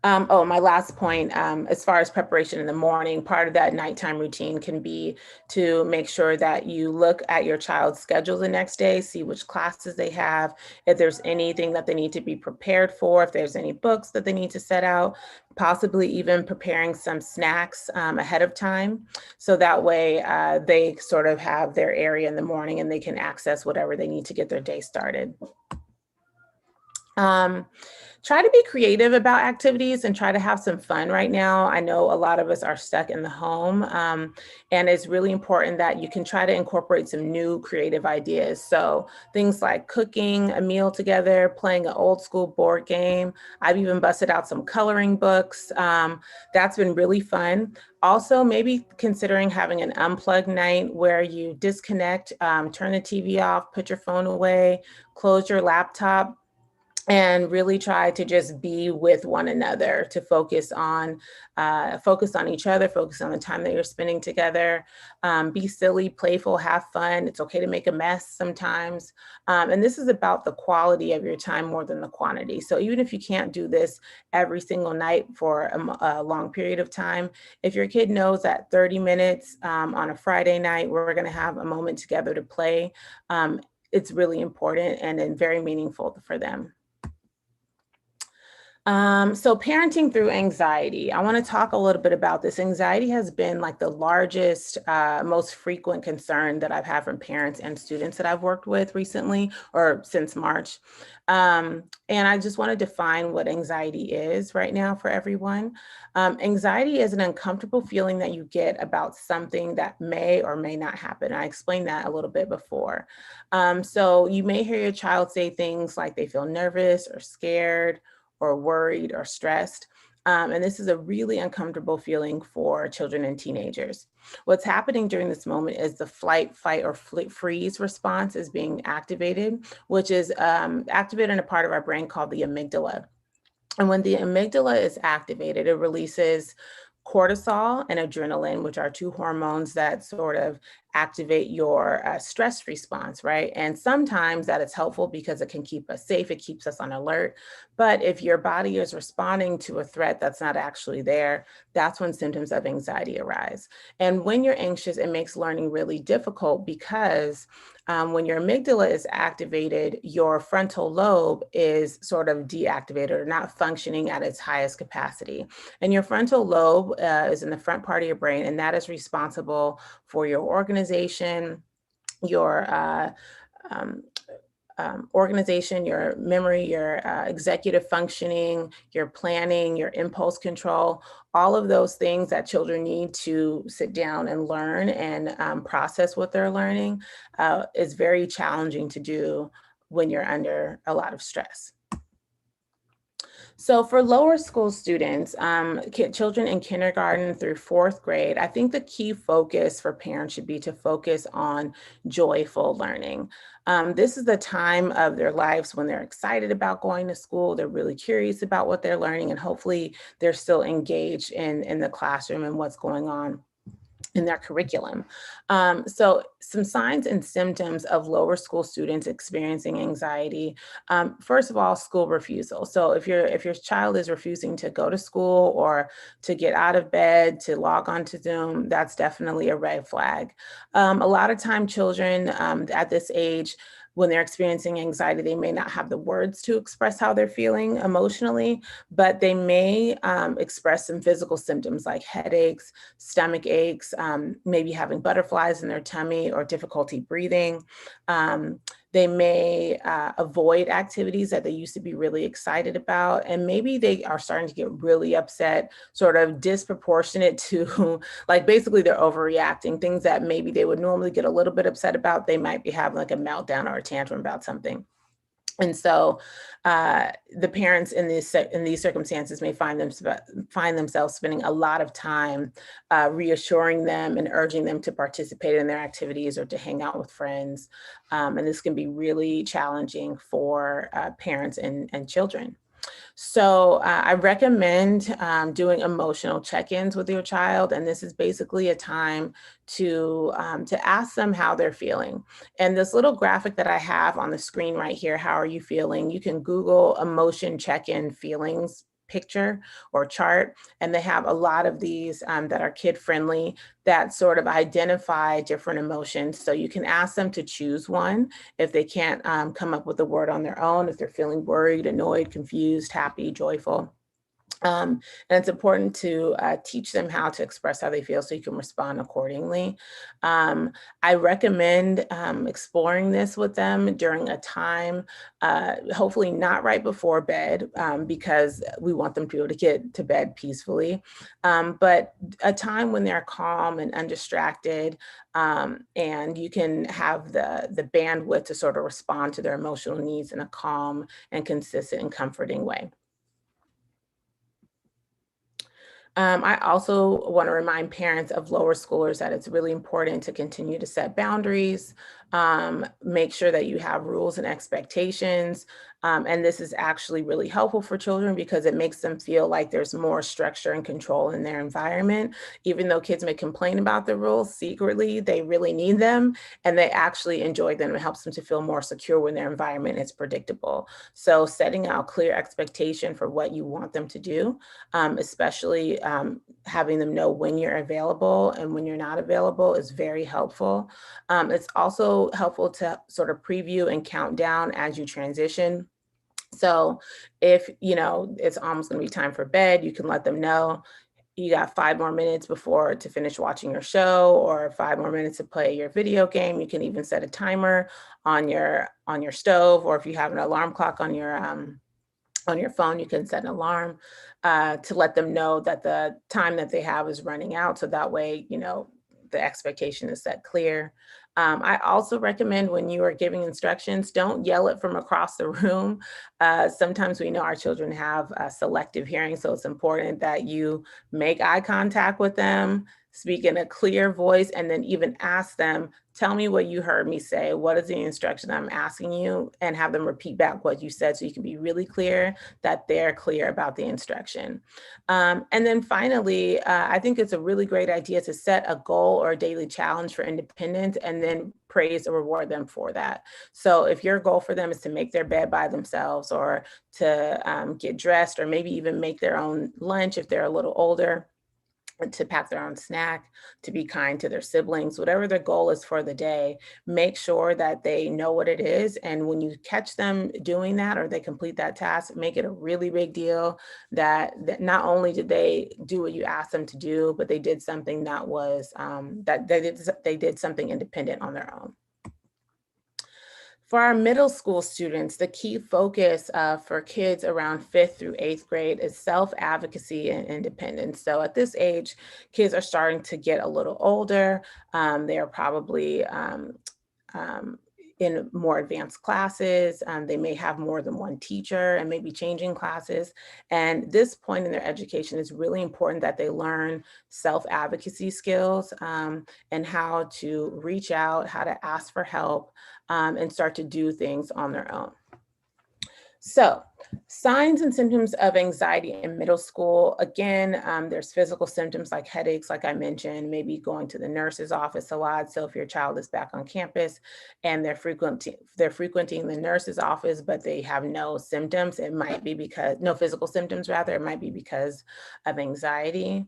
My last point, as far as preparation in the morning, part of that nighttime routine can be to make sure that you look at your child's schedule the next day, see which classes they have, if there's anything that they need to be prepared for, if there's any books that they need to set out, possibly even preparing some snacks ahead of time. So that way they sort of have their area in the morning and they can access whatever they need to get their day started. Try to be creative about activities and try to have some fun right now. I know a lot of us are stuck in the home, and it's really important that you can try to incorporate some new creative ideas. So things like cooking a meal together, playing an old school board game. I've even busted out some coloring books. That's been really fun. Also, maybe considering having an unplugged night where you disconnect, turn the TV off, put your phone away, close your laptop, and really try to just be with one another, to focus on each other, focus on the time that you're spending together, be silly, playful, have fun. It's okay to make a mess sometimes. And this is about the quality of your time more than the quantity. So even if you can't do this every single night for a long period of time, if your kid knows that 30 minutes on a Friday night, we're gonna have a moment together to play, it's really important and then very meaningful for them. So parenting through anxiety. I want to talk a little bit about this. Anxiety has been like the largest, most frequent concern that I've had from parents and students that I've worked with recently or since March. And I just want to define what anxiety is right now for everyone. Anxiety is an uncomfortable feeling that you get about something that may or may not happen. I explained that a little bit before. So you may hear your child say things like they feel nervous or scared or worried or stressed. And this is a really uncomfortable feeling for children and teenagers. What's happening during this moment is the flight, fight, or freeze response is being activated, which is activated in a part of our brain called the amygdala. And when the amygdala is activated, it releases cortisol and adrenaline, which are two hormones that sort of activate your stress response, right? And sometimes that is helpful because it can keep us safe, it keeps us on alert. But if your body is responding to a threat that's not actually there, that's when symptoms of anxiety arise. And when you're anxious, it makes learning really difficult because when your amygdala is activated, your frontal lobe is sort of deactivated or not functioning at its highest capacity. And your frontal lobe is in the front part of your brain, and that is responsible for your organization, your your memory, your executive functioning, your planning, your impulse control, all of those things that children need to sit down and learn and process what they're learning is very challenging to do when you're under a lot of stress. So for lower school students, children in kindergarten through 4th grade, I think the key focus for parents should be to focus on joyful learning. This is the time of their lives when they're excited about going to school, they're really curious about what they're learning, and hopefully they're still engaged in the classroom and what's going on in their curriculum. So some signs and symptoms of lower school students experiencing anxiety. First of all, school refusal. So if your child is refusing to go to school or to get out of bed, to log on to Zoom, that's definitely a red flag. A lot of time children at this age, when they're experiencing anxiety, they may not have the words to express how they're feeling emotionally, but they may express some physical symptoms like headaches, stomach aches, maybe having butterflies in their tummy or difficulty breathing. They may avoid activities that they used to be really excited about, and maybe they are starting to get really upset, sort of disproportionate to, like basically they're overreacting. Things that maybe they would normally get a little bit upset about, they might be having like a meltdown or a tantrum about something. And so the parents in these circumstances may find themselves spending a lot of time reassuring them and urging them to participate in their activities or to hang out with friends. And this can be really challenging for parents and children. So I recommend doing emotional check-ins with your child. And this is basically a time to ask them how they're feeling. And this little graphic that I have on the screen right here, how are you feeling? You can Google emotion check-in feelings picture or chart, and they have a lot of these that are kid friendly that sort of identify different emotions. So you can ask them to choose one if they can't come up with a word on their own, if they're feeling worried, annoyed, confused, happy, joyful. And it's important to teach them how to express how they feel so you can respond accordingly. I recommend exploring this with them during a time, hopefully not right before bed, because we want them to be able to get to bed peacefully, but a time when they're calm and undistracted, and you can have the bandwidth to sort of respond to their emotional needs in a calm and consistent and comforting way. I also want to remind parents of lower schoolers that it's really important to continue to set boundaries, make sure that you have rules and expectations. And this is actually really helpful for children because it makes them feel like there's more structure and control in their environment. Even though kids may complain about the rules secretly, they really need them and they actually enjoy them. It helps them to feel more secure when their environment is predictable. So setting out clear expectation for what you want them to do, especially having them know when you're available and when you're not available is very helpful. It's also helpful to sort of preview and count down as you transition. So if, it's almost going to be time for bed, you can let them know you got 5 more minutes before to finish watching your show or 5 more minutes to play your video game. You can even set a timer on your stove, or if you have an alarm clock on your phone, you can set an alarm to let them know that the time that they have is running out. So that way, the expectation is set clear. I also recommend when you are giving instructions, don't yell it from across the room. Sometimes we know our children have selective hearing, so it's important that you make eye contact with them, speak in a clear voice, and then even ask them, tell me what you heard me say. What is the instruction I'm asking you? And have them repeat back what you said so you can be really clear that they're clear about the instruction. And then finally, I think it's a really great idea to set a goal or a daily challenge for independence and then praise or reward them for that. So if your goal for them is to make their bed by themselves or to get dressed or maybe even make their own lunch if they're a little older, to pack their own snack, to be kind to their siblings, whatever their goal is for the day, make sure that they know what it is. And when you catch them doing that or they complete that task, make it a really big deal that not only did they do what you asked them to do, but they did something that was, they did something independent on their own. For our middle school students, the key focus for kids around 5th through 8th grade is self-advocacy and independence. So at this age, kids are starting to get a little older. They are probably in more advanced classes. They may have more than one teacher and maybe changing classes. And this point in their education is really important that they learn self-advocacy skills and how to reach out, how to ask for help, and start to do things on their own. So, signs and symptoms of anxiety in middle school. Again, there's physical symptoms like headaches, like I mentioned, maybe going to the nurse's office a lot. So if your child is back on campus and they're frequenting the nurse's office, but they have no symptoms, it might be because, no physical symptoms rather, it might be because of anxiety.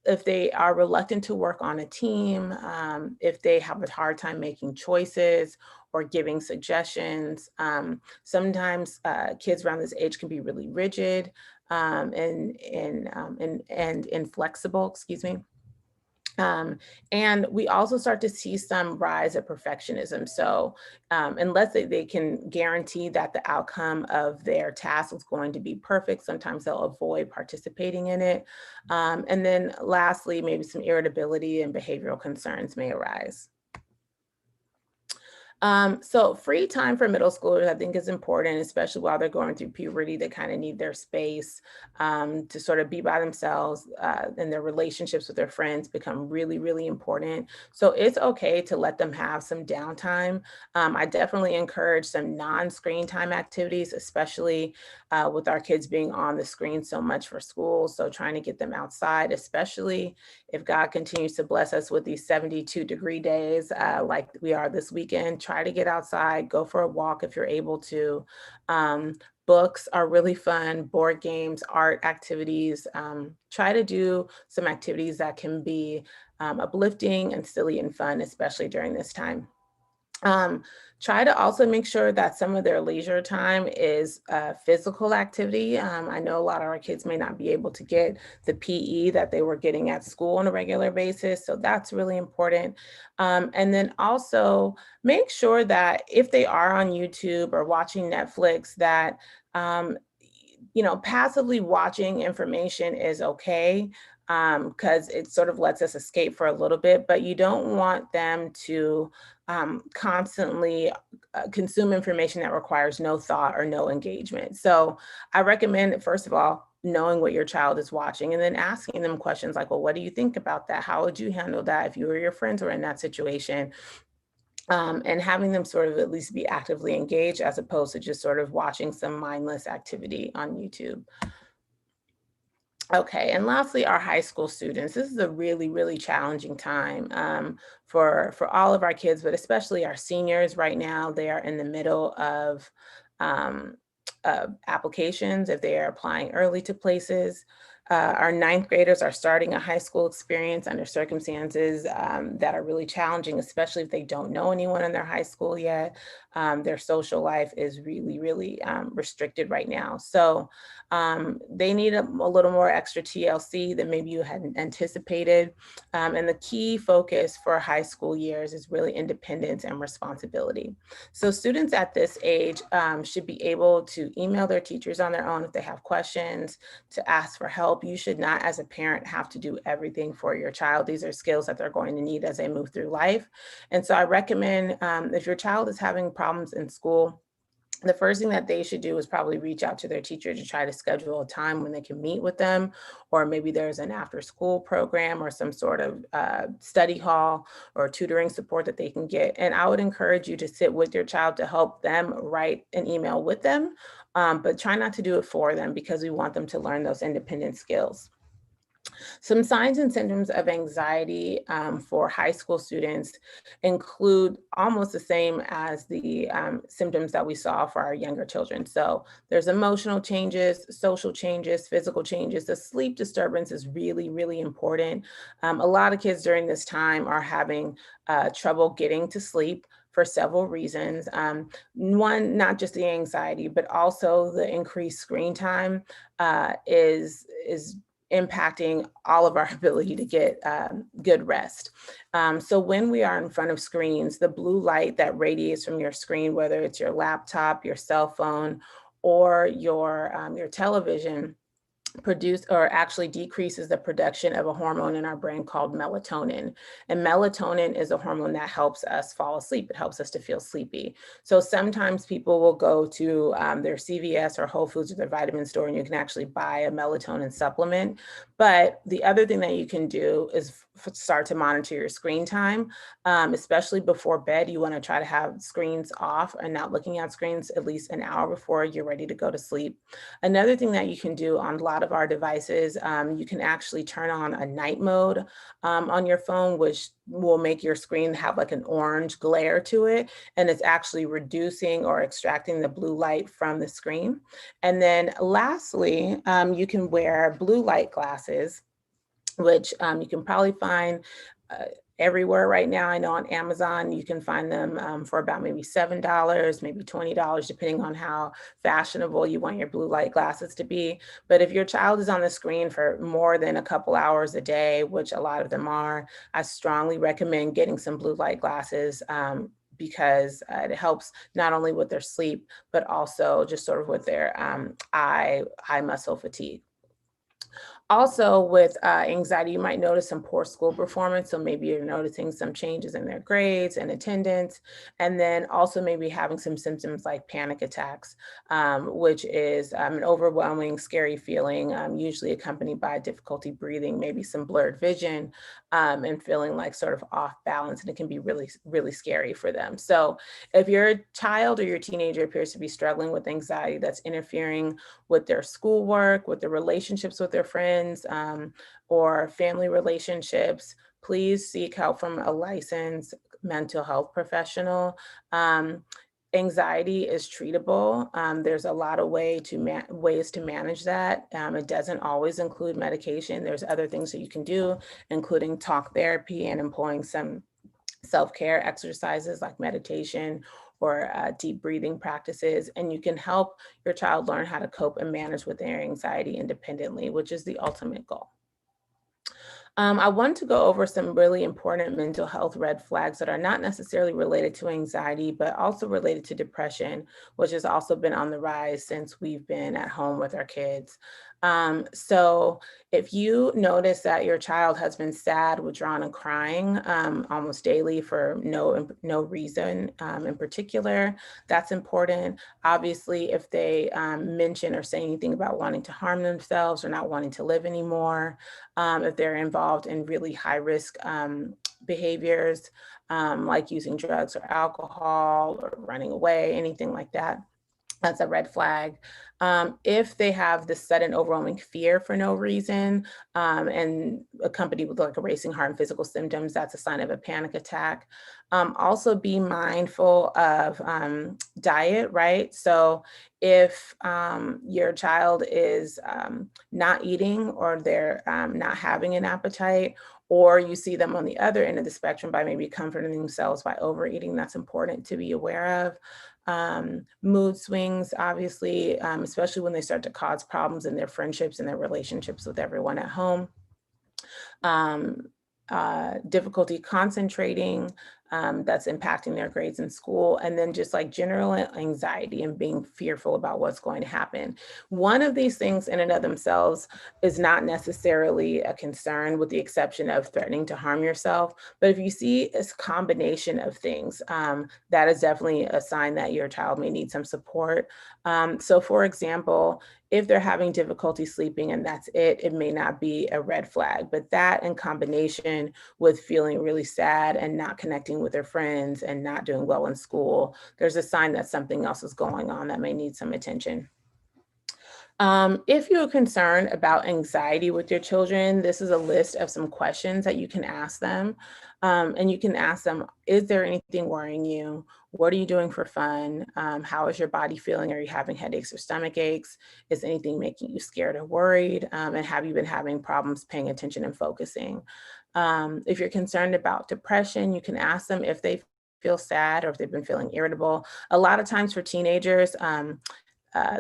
If they are reluctant to work on a team, if they have a hard time making choices or giving suggestions. Sometimes kids around this age can be really rigid and inflexible, excuse me. And we also start to see some rise of perfectionism. So unless they can guarantee that the outcome of their task is going to be perfect, sometimes they'll avoid participating in it. And then lastly, maybe some irritability and behavioral concerns may arise. So free time for middle schoolers, I think, is important, especially while they're going through puberty. They kind of need their space to sort of be by themselves, and their relationships with their friends become really, really important. So it's okay to let them have some downtime. I definitely encourage some non-screen time activities, especially with our kids being on the screen so much for school. So trying to get them outside, especially if God continues to bless us with these 72-degree days like we are this weekend. Try to get outside, go for a walk if you're able to. Books are really fun, board games, art activities. Try to do some activities that can be uplifting and silly and fun, especially during this time. Try to also make sure that some of their leisure time is physical activity. I know a lot of our kids may not be able to get the PE that they were getting at school on a regular basis, so that's really important. And then also make sure that if they are on YouTube or watching Netflix, that passively watching information is okay, because it sort of lets us escape for a little bit, but you don't want them to constantly consume information that requires no thought or no engagement. So I recommend, first of all, knowing what your child is watching and then asking them questions like, well, what do you think about that? How would you handle that if you or your friends were in that situation? And having them sort of at least be actively engaged as opposed to just sort of watching some mindless activity on YouTube. Okay, and lastly, our high school students. This is a really, really challenging time for all of our kids, but especially our seniors right now. They are in the middle of applications if they are applying early to places. Our ninth graders are starting a high school experience under circumstances that are really challenging, especially if they don't know anyone in their high school yet. Their social life is really, really restricted right now. So they need a little more extra TLC than maybe you had anticipated. And the key focus for high school years is really independence and responsibility. So students at this age should be able to email their teachers on their own if they have questions, to ask for help. You should not, as a parent, have to do everything for your child. These are skills that they're going to need as they move through life. And so I recommend if your child is having problems in school, the first thing that they should do is probably reach out to their teacher to try to schedule a time when they can meet with them, or maybe there's an after school program or some sort of study hall or tutoring support that they can get. And I would encourage you to sit with your child to help them write an email with them, but try not to do it for them because we want them to learn those independent skills. Some signs and symptoms of anxiety for high school students include almost the same as the symptoms that we saw for our younger children. So there's emotional changes, social changes, physical changes. The sleep disturbance is really, really important. A lot of kids during this time are having trouble getting to sleep for several reasons. One, not just the anxiety, but also the increased screen time is impacting all of our ability to get good rest. So when we are in front of screens, the blue light that radiates from your screen, whether it's your laptop, your cell phone, or your television, produce or actually decreases the production of a hormone in our brain called melatonin. And melatonin is a hormone that helps us fall asleep. It helps us to feel sleepy. So sometimes people will go to their CVS or Whole Foods or their vitamin store, and you can actually buy a melatonin supplement. But the other thing that you can do is start to monitor your screen time, especially before bed. You want to try to have screens off and not looking at screens at least an hour before you're ready to go to sleep. Another thing that you can do on a lot of our devices, you can actually turn on a night mode on your phone, which will make your screen have like an orange glare to it. And it's actually reducing or extracting the blue light from the screen. And then lastly, you can wear blue light glasses, which you can probably find everywhere right now. I know on Amazon, you can find them for about maybe $7, maybe $20, depending on how fashionable you want your blue light glasses to be. But if your child is on the screen for more than a couple hours a day, which a lot of them are, I strongly recommend getting some blue light glasses because it helps not only with their sleep, but also just sort of with their eye muscle fatigue. Also with anxiety, you might notice some poor school performance. So maybe you're noticing some changes in their grades and attendance, and then also maybe having some symptoms like panic attacks, which is an overwhelming, scary feeling, usually accompanied by difficulty breathing, maybe some blurred vision, and feeling like sort of off balance, and it can be really, really scary for them. So if your child or your teenager appears to be struggling with anxiety that's interfering with their schoolwork, with their relationships with their friends, or family relationships, please seek help from a licensed mental health professional. Anxiety is treatable. There's a lot of ways to manage that. It doesn't always include medication. There's other things that you can do, including talk therapy and employing some self-care exercises like meditation or deep breathing practices. And you can help your child learn how to cope and manage with their anxiety independently, which is the ultimate goal. I want to go over some really important mental health red flags that are not necessarily related to anxiety, but also related to depression, which has also been on the rise since we've been at home with our kids. So if you notice that your child has been sad, withdrawn, and crying almost daily for no reason in particular, that's important. Obviously, if they mention or say anything about wanting to harm themselves or not wanting to live anymore, if they're involved in really high risk behaviors, like using drugs or alcohol or running away, anything like that, that's a red flag. If they have this sudden overwhelming fear for no reason and accompanied with like a racing heart and physical symptoms, that's a sign of a panic attack. Also be mindful of diet, right? So if your child is not eating or they're not having an appetite, or you see them on the other end of the spectrum by maybe comforting themselves by overeating, that's important to be aware of. Mood swings, obviously, especially when they start to cause problems in their friendships and their relationships with everyone at home. Difficulty concentrating, that's impacting their grades in school, and then just like general anxiety and being fearful about what's going to happen. One of these things in and of themselves is not necessarily a concern, with the exception of threatening to harm yourself. But if you see a combination of things, that is definitely a sign that your child may need some support. So for example, if they're having difficulty sleeping and that's it, it may not be a red flag, but that in combination with feeling really sad and not connecting with their friends and not doing well in school, there's a sign that something else is going on that may need some attention. If you're concerned about anxiety with your children, this is a list of some questions that you can ask them. And you can ask them, is there anything worrying you? What are you doing for fun? How is your body feeling? Are you having headaches or stomach aches? Is anything making you scared or worried? And have you been having problems paying attention and focusing? If you're concerned about depression, you can ask them if they feel sad or if they've been feeling irritable. A lot of times for teenagers,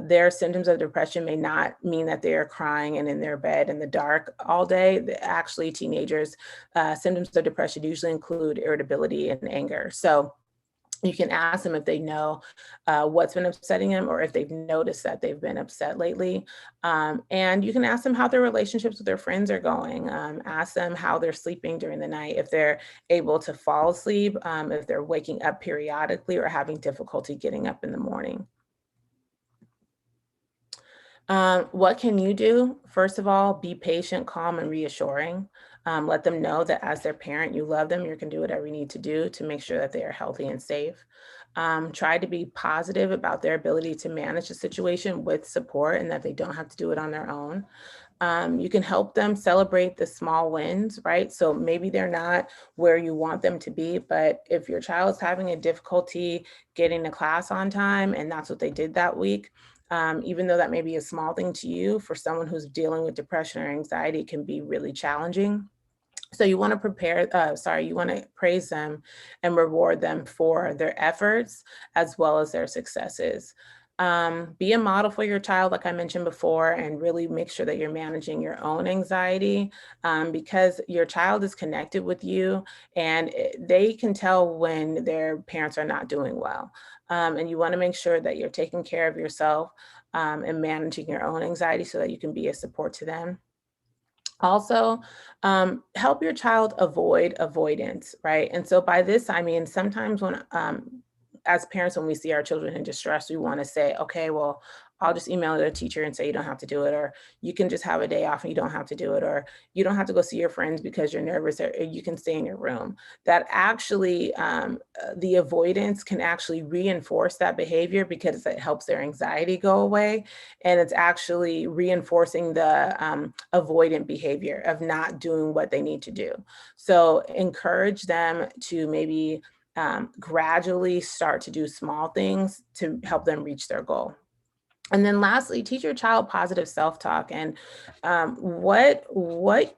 their symptoms of depression may not mean that they are crying and in their bed in the dark all day. Actually, teenagers' symptoms of depression usually include irritability and anger. So You can ask them if they know what's been upsetting them or if they've noticed that they've been upset lately. And you can ask them how their relationships with their friends are going. Ask them how they're sleeping during the night, if they're able to fall asleep, if they're waking up periodically or having difficulty getting up in the morning. What can you do? First of all, be patient, calm, and reassuring. Let them know that as their parent, you love them. You can do whatever you need to do to make sure that they are healthy and safe. Try to be positive about their ability to manage the situation with support and that they don't have to do it on their own. You can help them celebrate the small wins, right? So maybe they're not where you want them to be, but if your child is having a difficulty getting to class on time and that's what they did that week, even though that may be a small thing to you, for someone who's dealing with depression or anxiety, it can be really challenging. So you want to you want to praise them and reward them for their efforts as well as their successes. Be a model for your child, like I mentioned before, and really make sure that you're managing your own anxiety because your child is connected with you and they can tell when their parents are not doing well. And you want to make sure that you're taking care of yourself and managing your own anxiety so that you can be a support to them. Also, help your child avoid avoidance, right? And so by this, I mean, sometimes when, as parents, when we see our children in distress, we want to say, okay, well, I'll just email the teacher and say you don't have to do it, or you can just have a day off and you don't have to do it, or you don't have to go see your friends because you're nervous, or you can stay in your room. That actually, the avoidance can actually reinforce that behavior because it helps their anxiety go away. And it's actually reinforcing the avoidant behavior of not doing what they need to do. So encourage them to maybe gradually start to do small things to help them reach their goal. And then lastly, teach your child positive self-talk. And what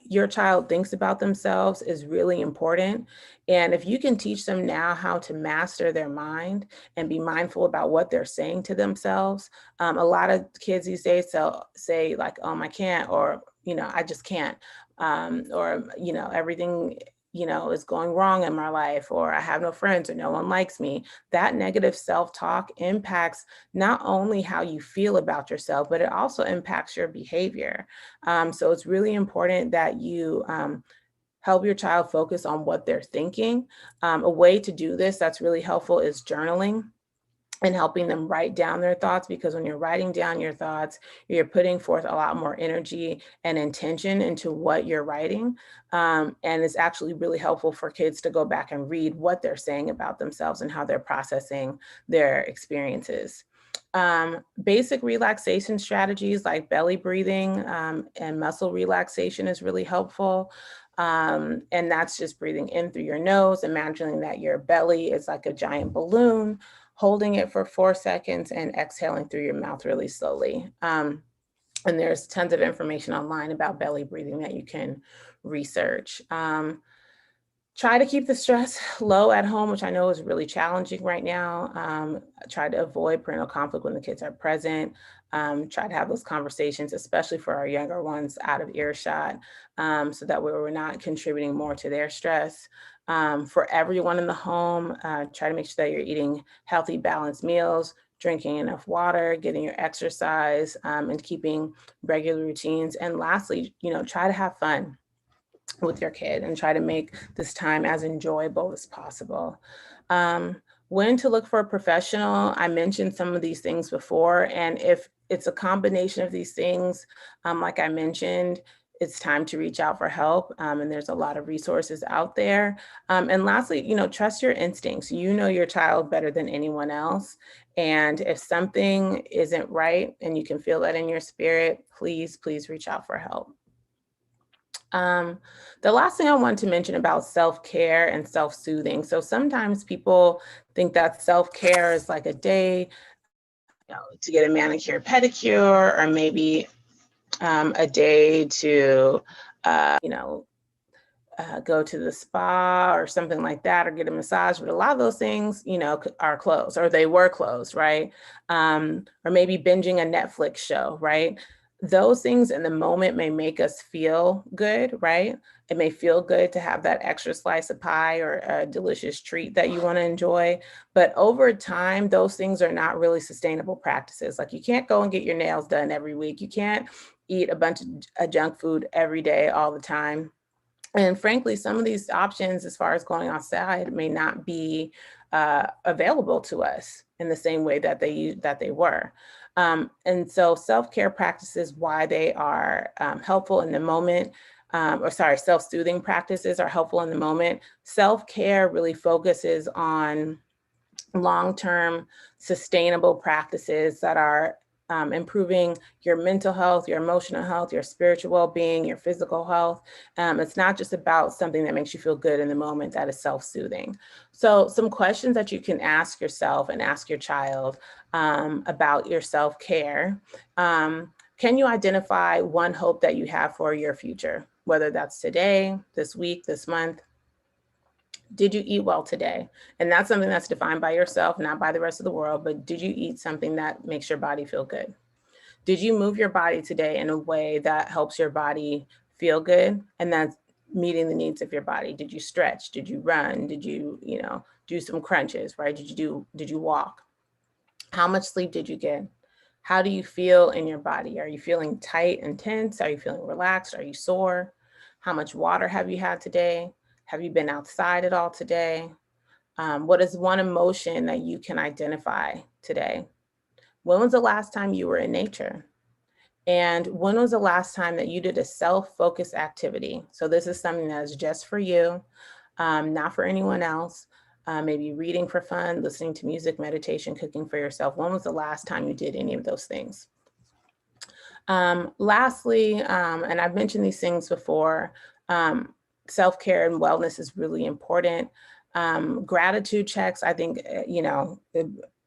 your child thinks about themselves is really important. And if you can teach them now how to master their mind and be mindful about what they're saying to themselves, a lot of kids these days say like, I can't, or, I just can't, or, everything is going wrong in my life, or I have no friends, or no one likes me. That negative self-talk impacts not only how you feel about yourself, but it also impacts your behavior. So it's really important that you help your child focus on what they're thinking. A way to do this that's really helpful is journaling and helping them write down their thoughts, because when you're writing down your thoughts, you're putting forth a lot more energy and intention into what you're writing. And it's actually really helpful for kids to go back and read what they're saying about themselves and how they're processing their experiences. Basic relaxation strategies like belly breathing and muscle relaxation is really helpful. And that's just breathing in through your nose, imagining that your belly is like a giant balloon, holding it for 4 seconds and exhaling through your mouth really slowly. And there's tons of information online about belly breathing that you can research. Try to keep the stress low at home, which I know is really challenging right now. Try to avoid parental conflict when the kids are present. Try to have those conversations, especially for our younger ones, out of earshot, so that we're not contributing more to their stress. For everyone in the home, try to make sure that you're eating healthy, balanced meals, drinking enough water, getting your exercise, and keeping regular routines. And lastly, try to have fun with your kid and try to make this time as enjoyable as possible. When to look for a professional, I mentioned some of these things before, and if it's a combination of these things, like I mentioned, it's time to reach out for help. And there's a lot of resources out there. And lastly, trust your instincts. You know your child better than anyone else. And if something isn't right and you can feel that in your spirit, please reach out for help. The last thing I want to mention about self-care and self-soothing. So sometimes people think that self-care is like a day, to get a manicure, pedicure, or maybe a day to, go to the spa or something like that, or get a massage. But a lot of those things, are closed, or they were closed, right? Or maybe binging a Netflix show, right? those things in the moment may make us feel good, right? It may feel good to have that extra slice of pie or a delicious treat that you want to enjoy. But over time, those things are not really sustainable practices. Like, you can't go and get your nails done every week. You can't eat a bunch of junk food every day, all the time. And frankly, some of these options, as far as going outside, may not be available to us in the same way that they were. And so self-care practices, why they are helpful in the moment, self-soothing practices are helpful in the moment. Self-care really focuses on long-term sustainable practices that are improving your mental health, your emotional health, your spiritual well-being, your physical health. It's not just about something that makes you feel good in the moment, that is self-soothing. So some questions that you can ask yourself and ask your child about your self-care. Can you identify one hope that you have for your future, whether that's today, this week, this month? Did you eat well today? And that's something that's defined by yourself, not by the rest of the world, but did you eat something that makes your body feel good? Did you move your body today in a way that helps your body feel good? And that's meeting the needs of your body. Did you stretch? Did you run? Did you, do some crunches, right? Did you walk? How much sleep did you get? How do you feel in your body? Are you feeling tight and tense? Are you feeling relaxed? Are you sore? How much water have you had today? Have you been outside at all today? What is one emotion that you can identify today? When was the last time you were in nature? And when was the last time that you did a self-focused activity? So this is something that is just for you, not for anyone else. Maybe reading for fun, listening to music, meditation, cooking for yourself. When was the last time you did any of those things? Lastly, and I've mentioned these things before, self-care and wellness is really important. Gratitude checks, I think,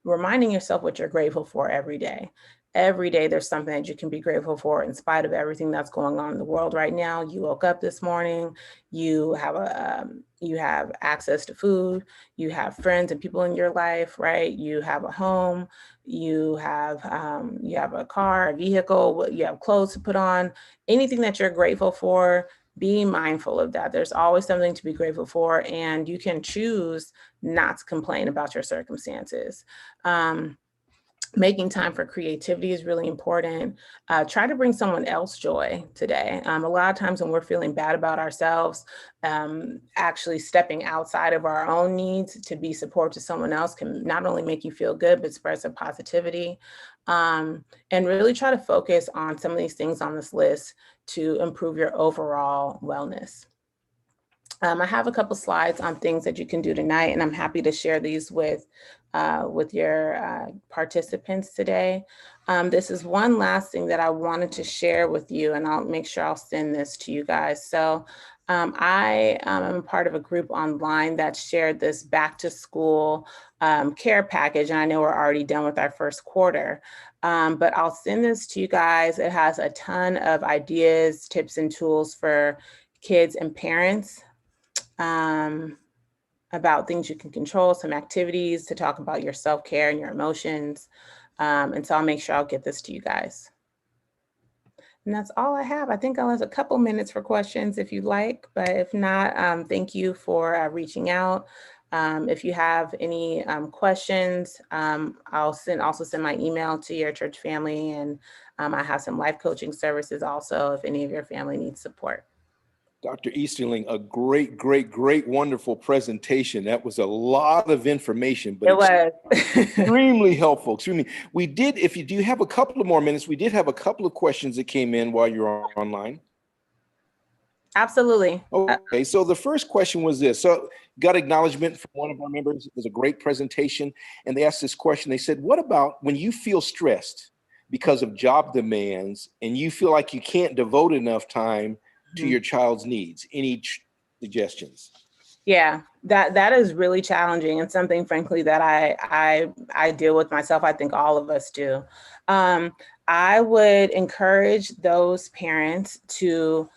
reminding yourself what you're grateful for every day. Every day there's something that you can be grateful for in spite of everything that's going on in the world right now. You woke up this morning, you have access to food, you have friends and people in your life, right? You have a home, you have a car, a vehicle, you have clothes to put on. Anything that you're grateful for, be mindful of that. There's always something to be grateful for, and you can choose not to complain about your circumstances. Making time for creativity is really important. Try to bring someone else joy today. A lot of times when we're feeling bad about ourselves, actually stepping outside of our own needs to be support to someone else can not only make you feel good, but spread some positivity. And really try to focus on some of these things on this list to improve your overall wellness. I have a couple slides on things that you can do tonight, and I'm happy to share these with your participants today. This is one last thing that I wanted to share with you, and I'll make sure I'll send this to you guys. So I am part of a group online that shared this back to school care package, and I know we're already done with our first quarter, but I'll send this to you guys. It has a ton of ideas, tips, and tools for kids and parents about things you can control, some activities to talk about your self-care and your emotions. And so I'll make sure I'll get this to you guys. And that's all I have. I think I'll have a couple minutes for questions if you'd like, but if not, thank you for reaching out. If you have any questions, I'll also send my email to your church family, and I have some life coaching services also if any of your family needs support. Dr. Easterling, a great, wonderful presentation. That was a lot of information, but it was extremely helpful. Extremely. We did, if you do have a couple of more minutes, we did have a couple of questions that came in while you're online. Absolutely. Okay, so the first question was this. So got acknowledgement from one of our members. It was a great presentation. And they asked this question. They said, what about when you feel stressed because of job demands and you feel like you can't devote enough time to your child's needs? Any suggestions? Yeah, that is really challenging, and something, frankly, that I deal with myself. I think all of us do. I would encourage those parents to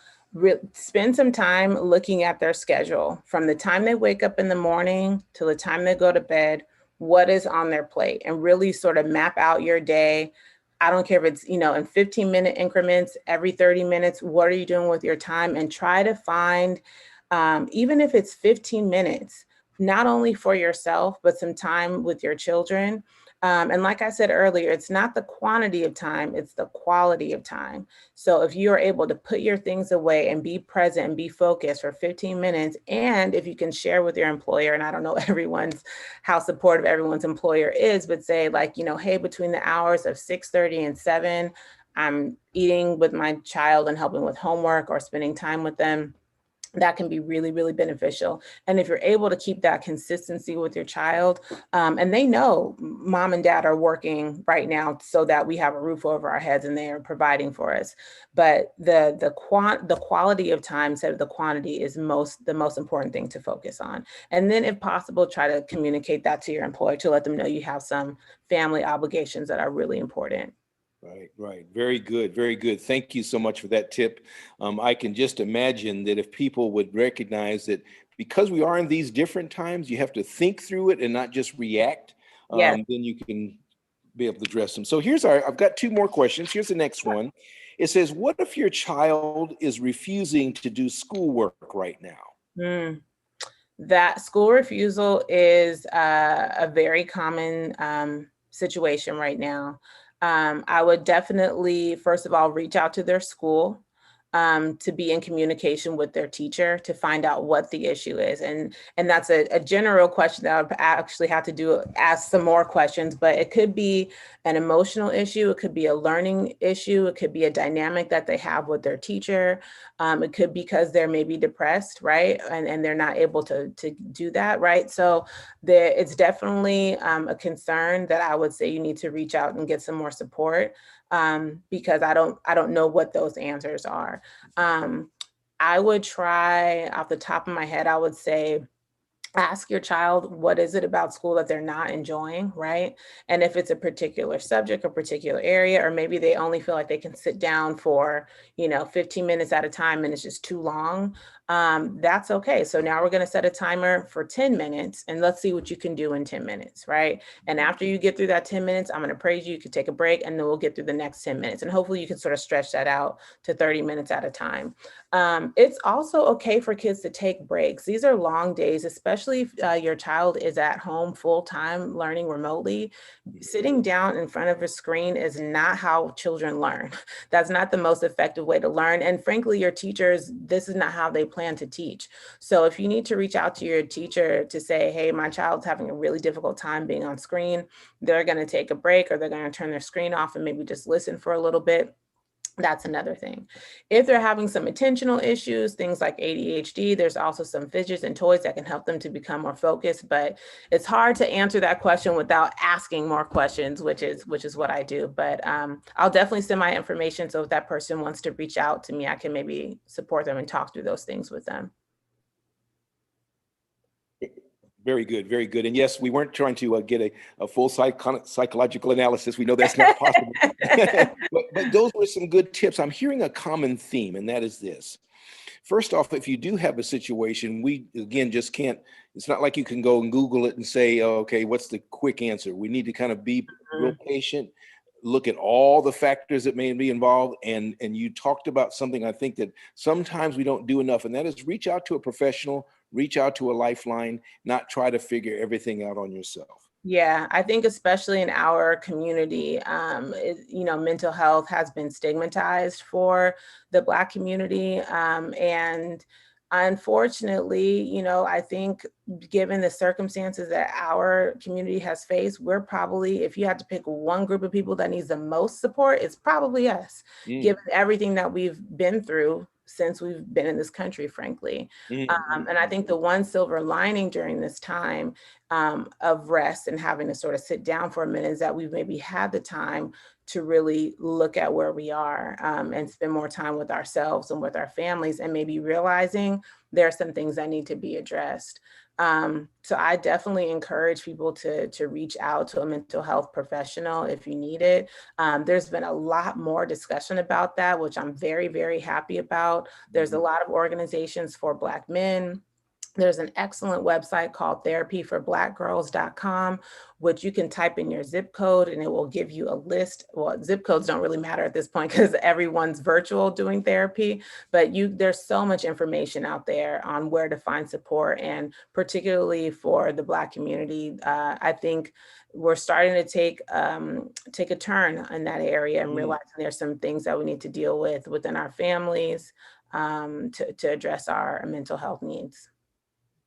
spend some time looking at their schedule from the time they wake up in the morning to the time they go to bed, what is on their plate, and really sort of map out your day. I don't care if it's, in 15-minute increments, every 30 minutes, what are you doing with your time? And try to find, even if it's 15 minutes, not only for yourself, but some time with your children. And like I said earlier, it's not the quantity of time, it's the quality of time. So if you are able to put your things away and be present and be focused for 15 minutes, and if you can share with your employer, and I don't know how supportive everyone's employer is, but say like, hey, between the hours of 6:30 and 7, I'm eating with my child and helping with homework or spending time with them. That can be really, really beneficial. And if you're able to keep that consistency with your child, and they know mom and dad are working right now so that we have a roof over our heads and they are providing for us. But the quality of time instead of the quantity is the most important thing to focus on. And then if possible, try to communicate that to your employer to let them know you have some family obligations that are really important. Right. Very good. Very good. Thank you so much for that tip. I can just imagine that if people would recognize that because we are in these different times, you have to think through it and not just react, Yes. then you can be able to address them. So I've got 2 more questions. Here's the next one. It says, what if your child is refusing to do schoolwork right now? That school refusal is a very common situation right now. I would definitely, first of all, reach out to their school to be in communication with their teacher to find out what the issue is. And that's a general question that I would actually have to ask some more questions, but it could be an emotional issue. It could be a learning issue. It could be a dynamic that they have with their teacher. It could be because they're maybe depressed, right? And they're not able to do that, right? So it's definitely a concern that I would say you need to reach out and get some more support. Because I don't know what those answers are. I would try off the top of my head, I would say, ask your child, what is it about school that they're not enjoying, right? And if it's a particular subject or particular area, or maybe they only feel like they can sit down for, 15 minutes at a time and it's just too long, that's okay. So now we're going to set a timer for 10 minutes and let's see what you can do in 10 minutes, right? And after you get through that 10 minutes, I'm going to praise you. You could take a break and then we'll get through the next 10 minutes. And hopefully you can sort of stretch that out to 30 minutes at a time. It's also okay for kids to take breaks. These are long days, especially if your child is at home full-time learning remotely. Sitting down in front of a screen is not how children learn. That's not the most effective way to learn. And frankly, your teachers, this is not how they plan to teach. So if you need to reach out to your teacher to say, hey, my child's having a really difficult time being on screen, they're going to take a break or they're going to turn their screen off and maybe just listen for a little bit. That's another thing. If they're having some attentional issues, things like ADHD, there's also some fidgets and toys that can help them to become more focused, but it's hard to answer that question without asking more questions, which is what I do. But I'll definitely send my information. So if that person wants to reach out to me, I can maybe support them and talk through those things with them. Very good, very good. And yes, we weren't trying to get a full psychological analysis. We know that's not possible. but those were some good tips. I'm hearing a common theme, and that is this. First off, if you do have a situation, we, again, just can't, it's not like you can go and Google it and say, oh, okay, what's the quick answer? We need to kind of be real patient, look at all the factors that may be involved. And you talked about something I think that sometimes we don't do enough, and that is reach out to a professional, reach out to a lifeline, not try to figure everything out on yourself. Yeah, I think especially in our community, mental health has been stigmatized for the Black community. And unfortunately, I think given the circumstances that our community has faced, we're probably, if you had to pick one group of people that needs the most support, it's probably us, given everything that we've been through since we've been in this country, frankly. And I think the one silver lining during this time of rest and having to sort of sit down for a minute is that we've maybe had the time to really look at where we are and spend more time with ourselves and with our families, and maybe realizing there are some things that need to be addressed. So I definitely encourage people to reach out to a mental health professional if you need it. There's been a lot more discussion about that, which I'm very, very happy about. There's a lot of organizations for Black men There's an excellent website called therapyforblackgirls.com, which you can type in your zip code and it will give you a list. Well, zip codes don't really matter at this point because everyone's virtual doing therapy, but there's so much information out there on where to find support. And particularly for the Black community, I think we're starting to take a turn in that area and realizing there's some things that we need to deal with within our families to address our mental health needs.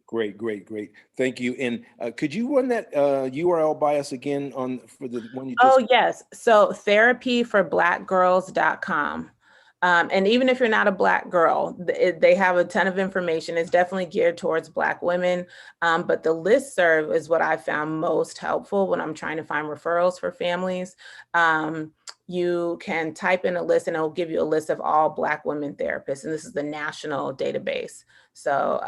Great, great, great. Thank you. And could you run that URL by us again for the one you just? Oh, yes. So therapyforblackgirls.com. And even if you're not a Black girl, they have a ton of information. It's definitely geared towards Black women. But the listserv is what I found most helpful when I'm trying to find referrals for families. You can type in a list and it'll give you a list of all Black women therapists. And this is the national database. So,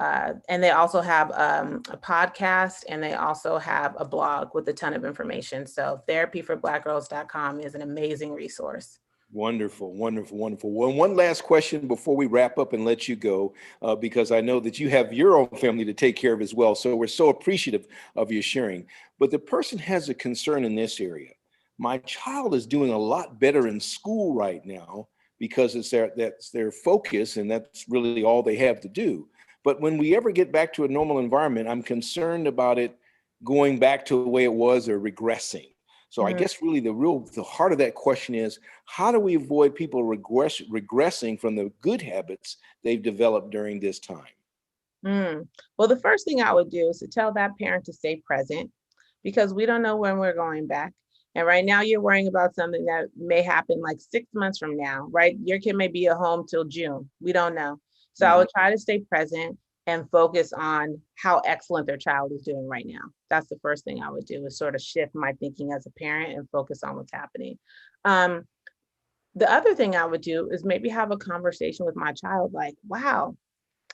and they also have a podcast and they also have a blog with a ton of information. So therapyforblackgirls.com is an amazing resource. Wonderful, wonderful, wonderful. Well, one last question before we wrap up and let you go, because I know that you have your own family to take care of as well. So we're so appreciative of your sharing. But the person has a concern in this area. My child is doing a lot better in school right now because that's their focus and that's really all they have to do. But when we ever get back to a normal environment, I'm concerned about it going back to the way it was or regressing. So I guess really the heart of that question is, how do we avoid people regressing from the good habits they've developed during this time? Well, the first thing I would do is to tell that parent to stay present because we don't know when we're going back. And right now you're worrying about something that may happen like 6 months from now, right? Your kid may be at home till June. We don't know. So I would try to stay present and focus on how excellent their child is doing right now. That's the first thing I would do, is sort of shift my thinking as a parent and focus on what's happening. The other thing I would do is maybe have a conversation with my child like, wow,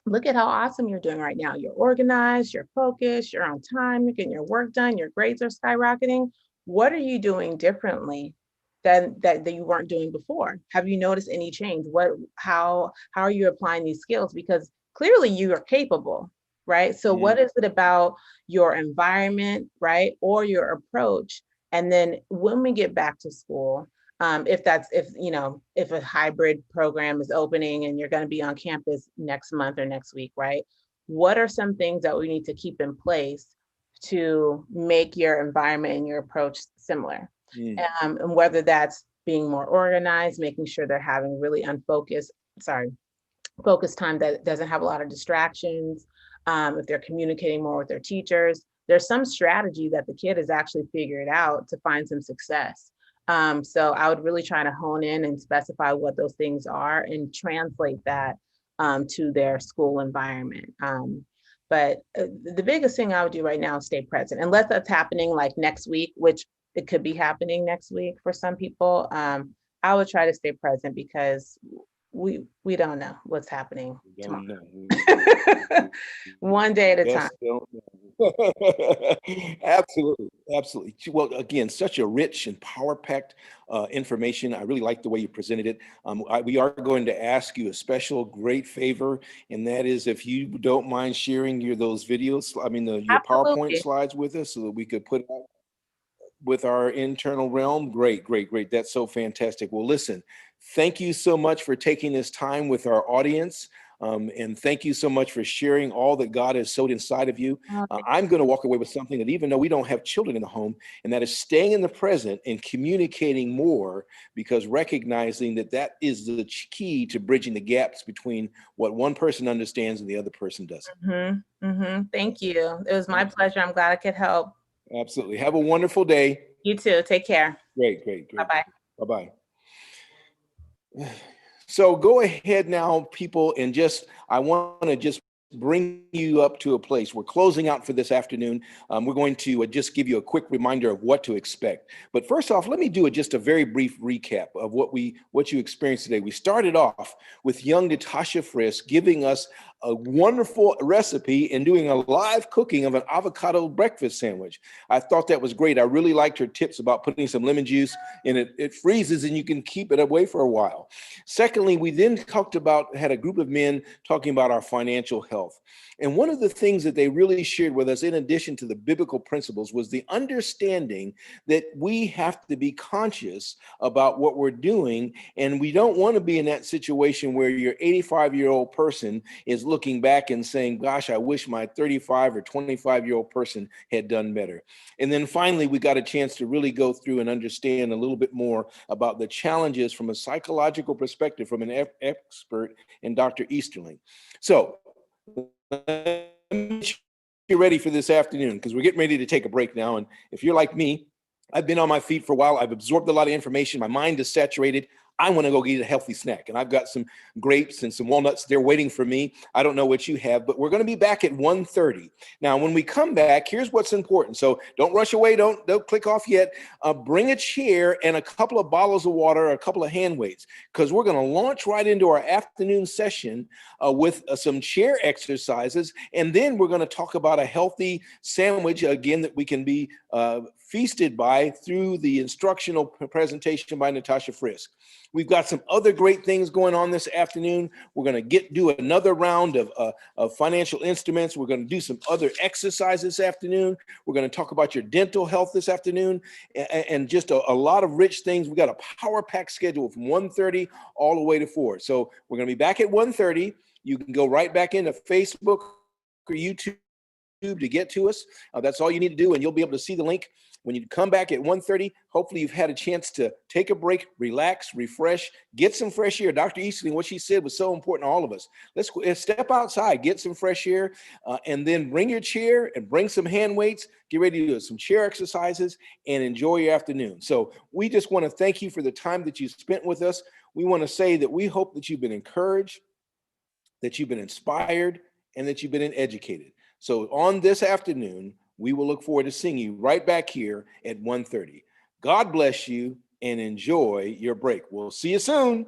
look at how awesome you're doing right now. You're organized, you're focused, you're on time, you're getting your work done, your grades are skyrocketing. What are you doing differently than that you weren't doing before? Have you noticed any change? How are you applying these skills? Because clearly you are capable, right? So what is it about your environment, right? Or your approach? And then when we get back to school, if a hybrid program is opening and you're going to be on campus next month or next week, right? What are some things that we need to keep in place to make your environment and your approach similar? And whether that's being more organized, making sure they're having really focused time that doesn't have a lot of distractions. If they're communicating more with their teachers, there's some strategy that the kid has actually figured out to find some success. So I would really try to hone in and specify what those things are and translate that to their school environment. But the biggest thing I would do right now is stay present. Unless that's happening like next week, which it could be happening next week for some people, I would try to stay present because we don't know what's happening tomorrow. One day at a time. Absolutely, absolutely. Well, again, such a rich and power-packed information. I really like the way you presented it. We are going to ask you a special great favor, and that is if you don't mind sharing those videos, your PowerPoint slides with us so that we could put it out with our internal realm. Great. That's so fantastic. Well, listen, thank you so much for taking this time with our audience. And thank you so much for sharing all that God has sowed inside of you. I'm going to walk away with something that even though we don't have children in the home, and that is staying in the present and communicating more, because recognizing that is the key to bridging the gaps between what one person understands and the other person doesn't. Thank you. It was my pleasure. I'm glad I could help. Absolutely. Have a wonderful day. You too. Take care. Great. Bye-bye. Bye-bye. So go ahead now, people, and I want to just bring you up to a place. We're closing out for this afternoon. We're going to just give you a quick reminder of what to expect. But first off, let me do just a very brief recap of what you experienced today. We started off with young Natasha Frisk giving us a wonderful recipe and doing a live cooking of an avocado breakfast sandwich. I thought that was great. I really liked her tips about putting some lemon juice in it. It freezes and you can keep it away for a while. Secondly, we then had a group of men talking about our financial health. And one of the things that they really shared with us, in addition to the biblical principles, was the understanding that we have to be conscious about what we're doing. And we don't want to be in that situation where your 85-year-old person is looking back and saying, gosh, I wish my 35 or 25-year-old person had done better. And then finally, we got a chance to really go through and understand a little bit more about the challenges from a psychological perspective from an expert in Dr. Easterling. So, you're ready for this afternoon because we're getting ready to take a break now. And if you're like me, I've been on my feet for a while. I've absorbed a lot of information. My mind is saturated. I want to go get a healthy snack. And I've got some grapes and some walnuts. They're waiting for me. I don't know what you have, but we're going to be back at 1:30. Now, when we come back, here's what's important. So don't rush away. Don't click off yet. Bring a chair and a couple of bottles of water, a couple of hand weights, because we're going to launch right into our afternoon session with some chair exercises. And then we're going to talk about a healthy sandwich, again, that we can be feasted by through the instructional presentation by Natasha Frisk. We've got some other great things going on this afternoon. We're going to do another round of financial instruments. We're going to do some other exercises this afternoon. We're going to talk about your dental health this afternoon and just a lot of rich things. We've got a power pack schedule from 1:30 all the way to 4. So we're going to be back at 1:30. You can go right back into Facebook or YouTube to get to us. That's all you need to do, and you'll be able to see the link. When you come back at 1:30, hopefully you've had a chance to take a break, relax, refresh, get some fresh air. Dr. Easterling, what she said was so important to all of us. Let's step outside, get some fresh air, and then bring your chair and bring some hand weights. Get ready to do some chair exercises and enjoy your afternoon. So we just want to thank you for the time that you spent with us. We want to say that we hope that you've been encouraged, that you've been inspired, and that you've been educated. So on this afternoon, we will look forward to seeing you right back here at 1:30. God bless you and enjoy your break. We'll see you soon.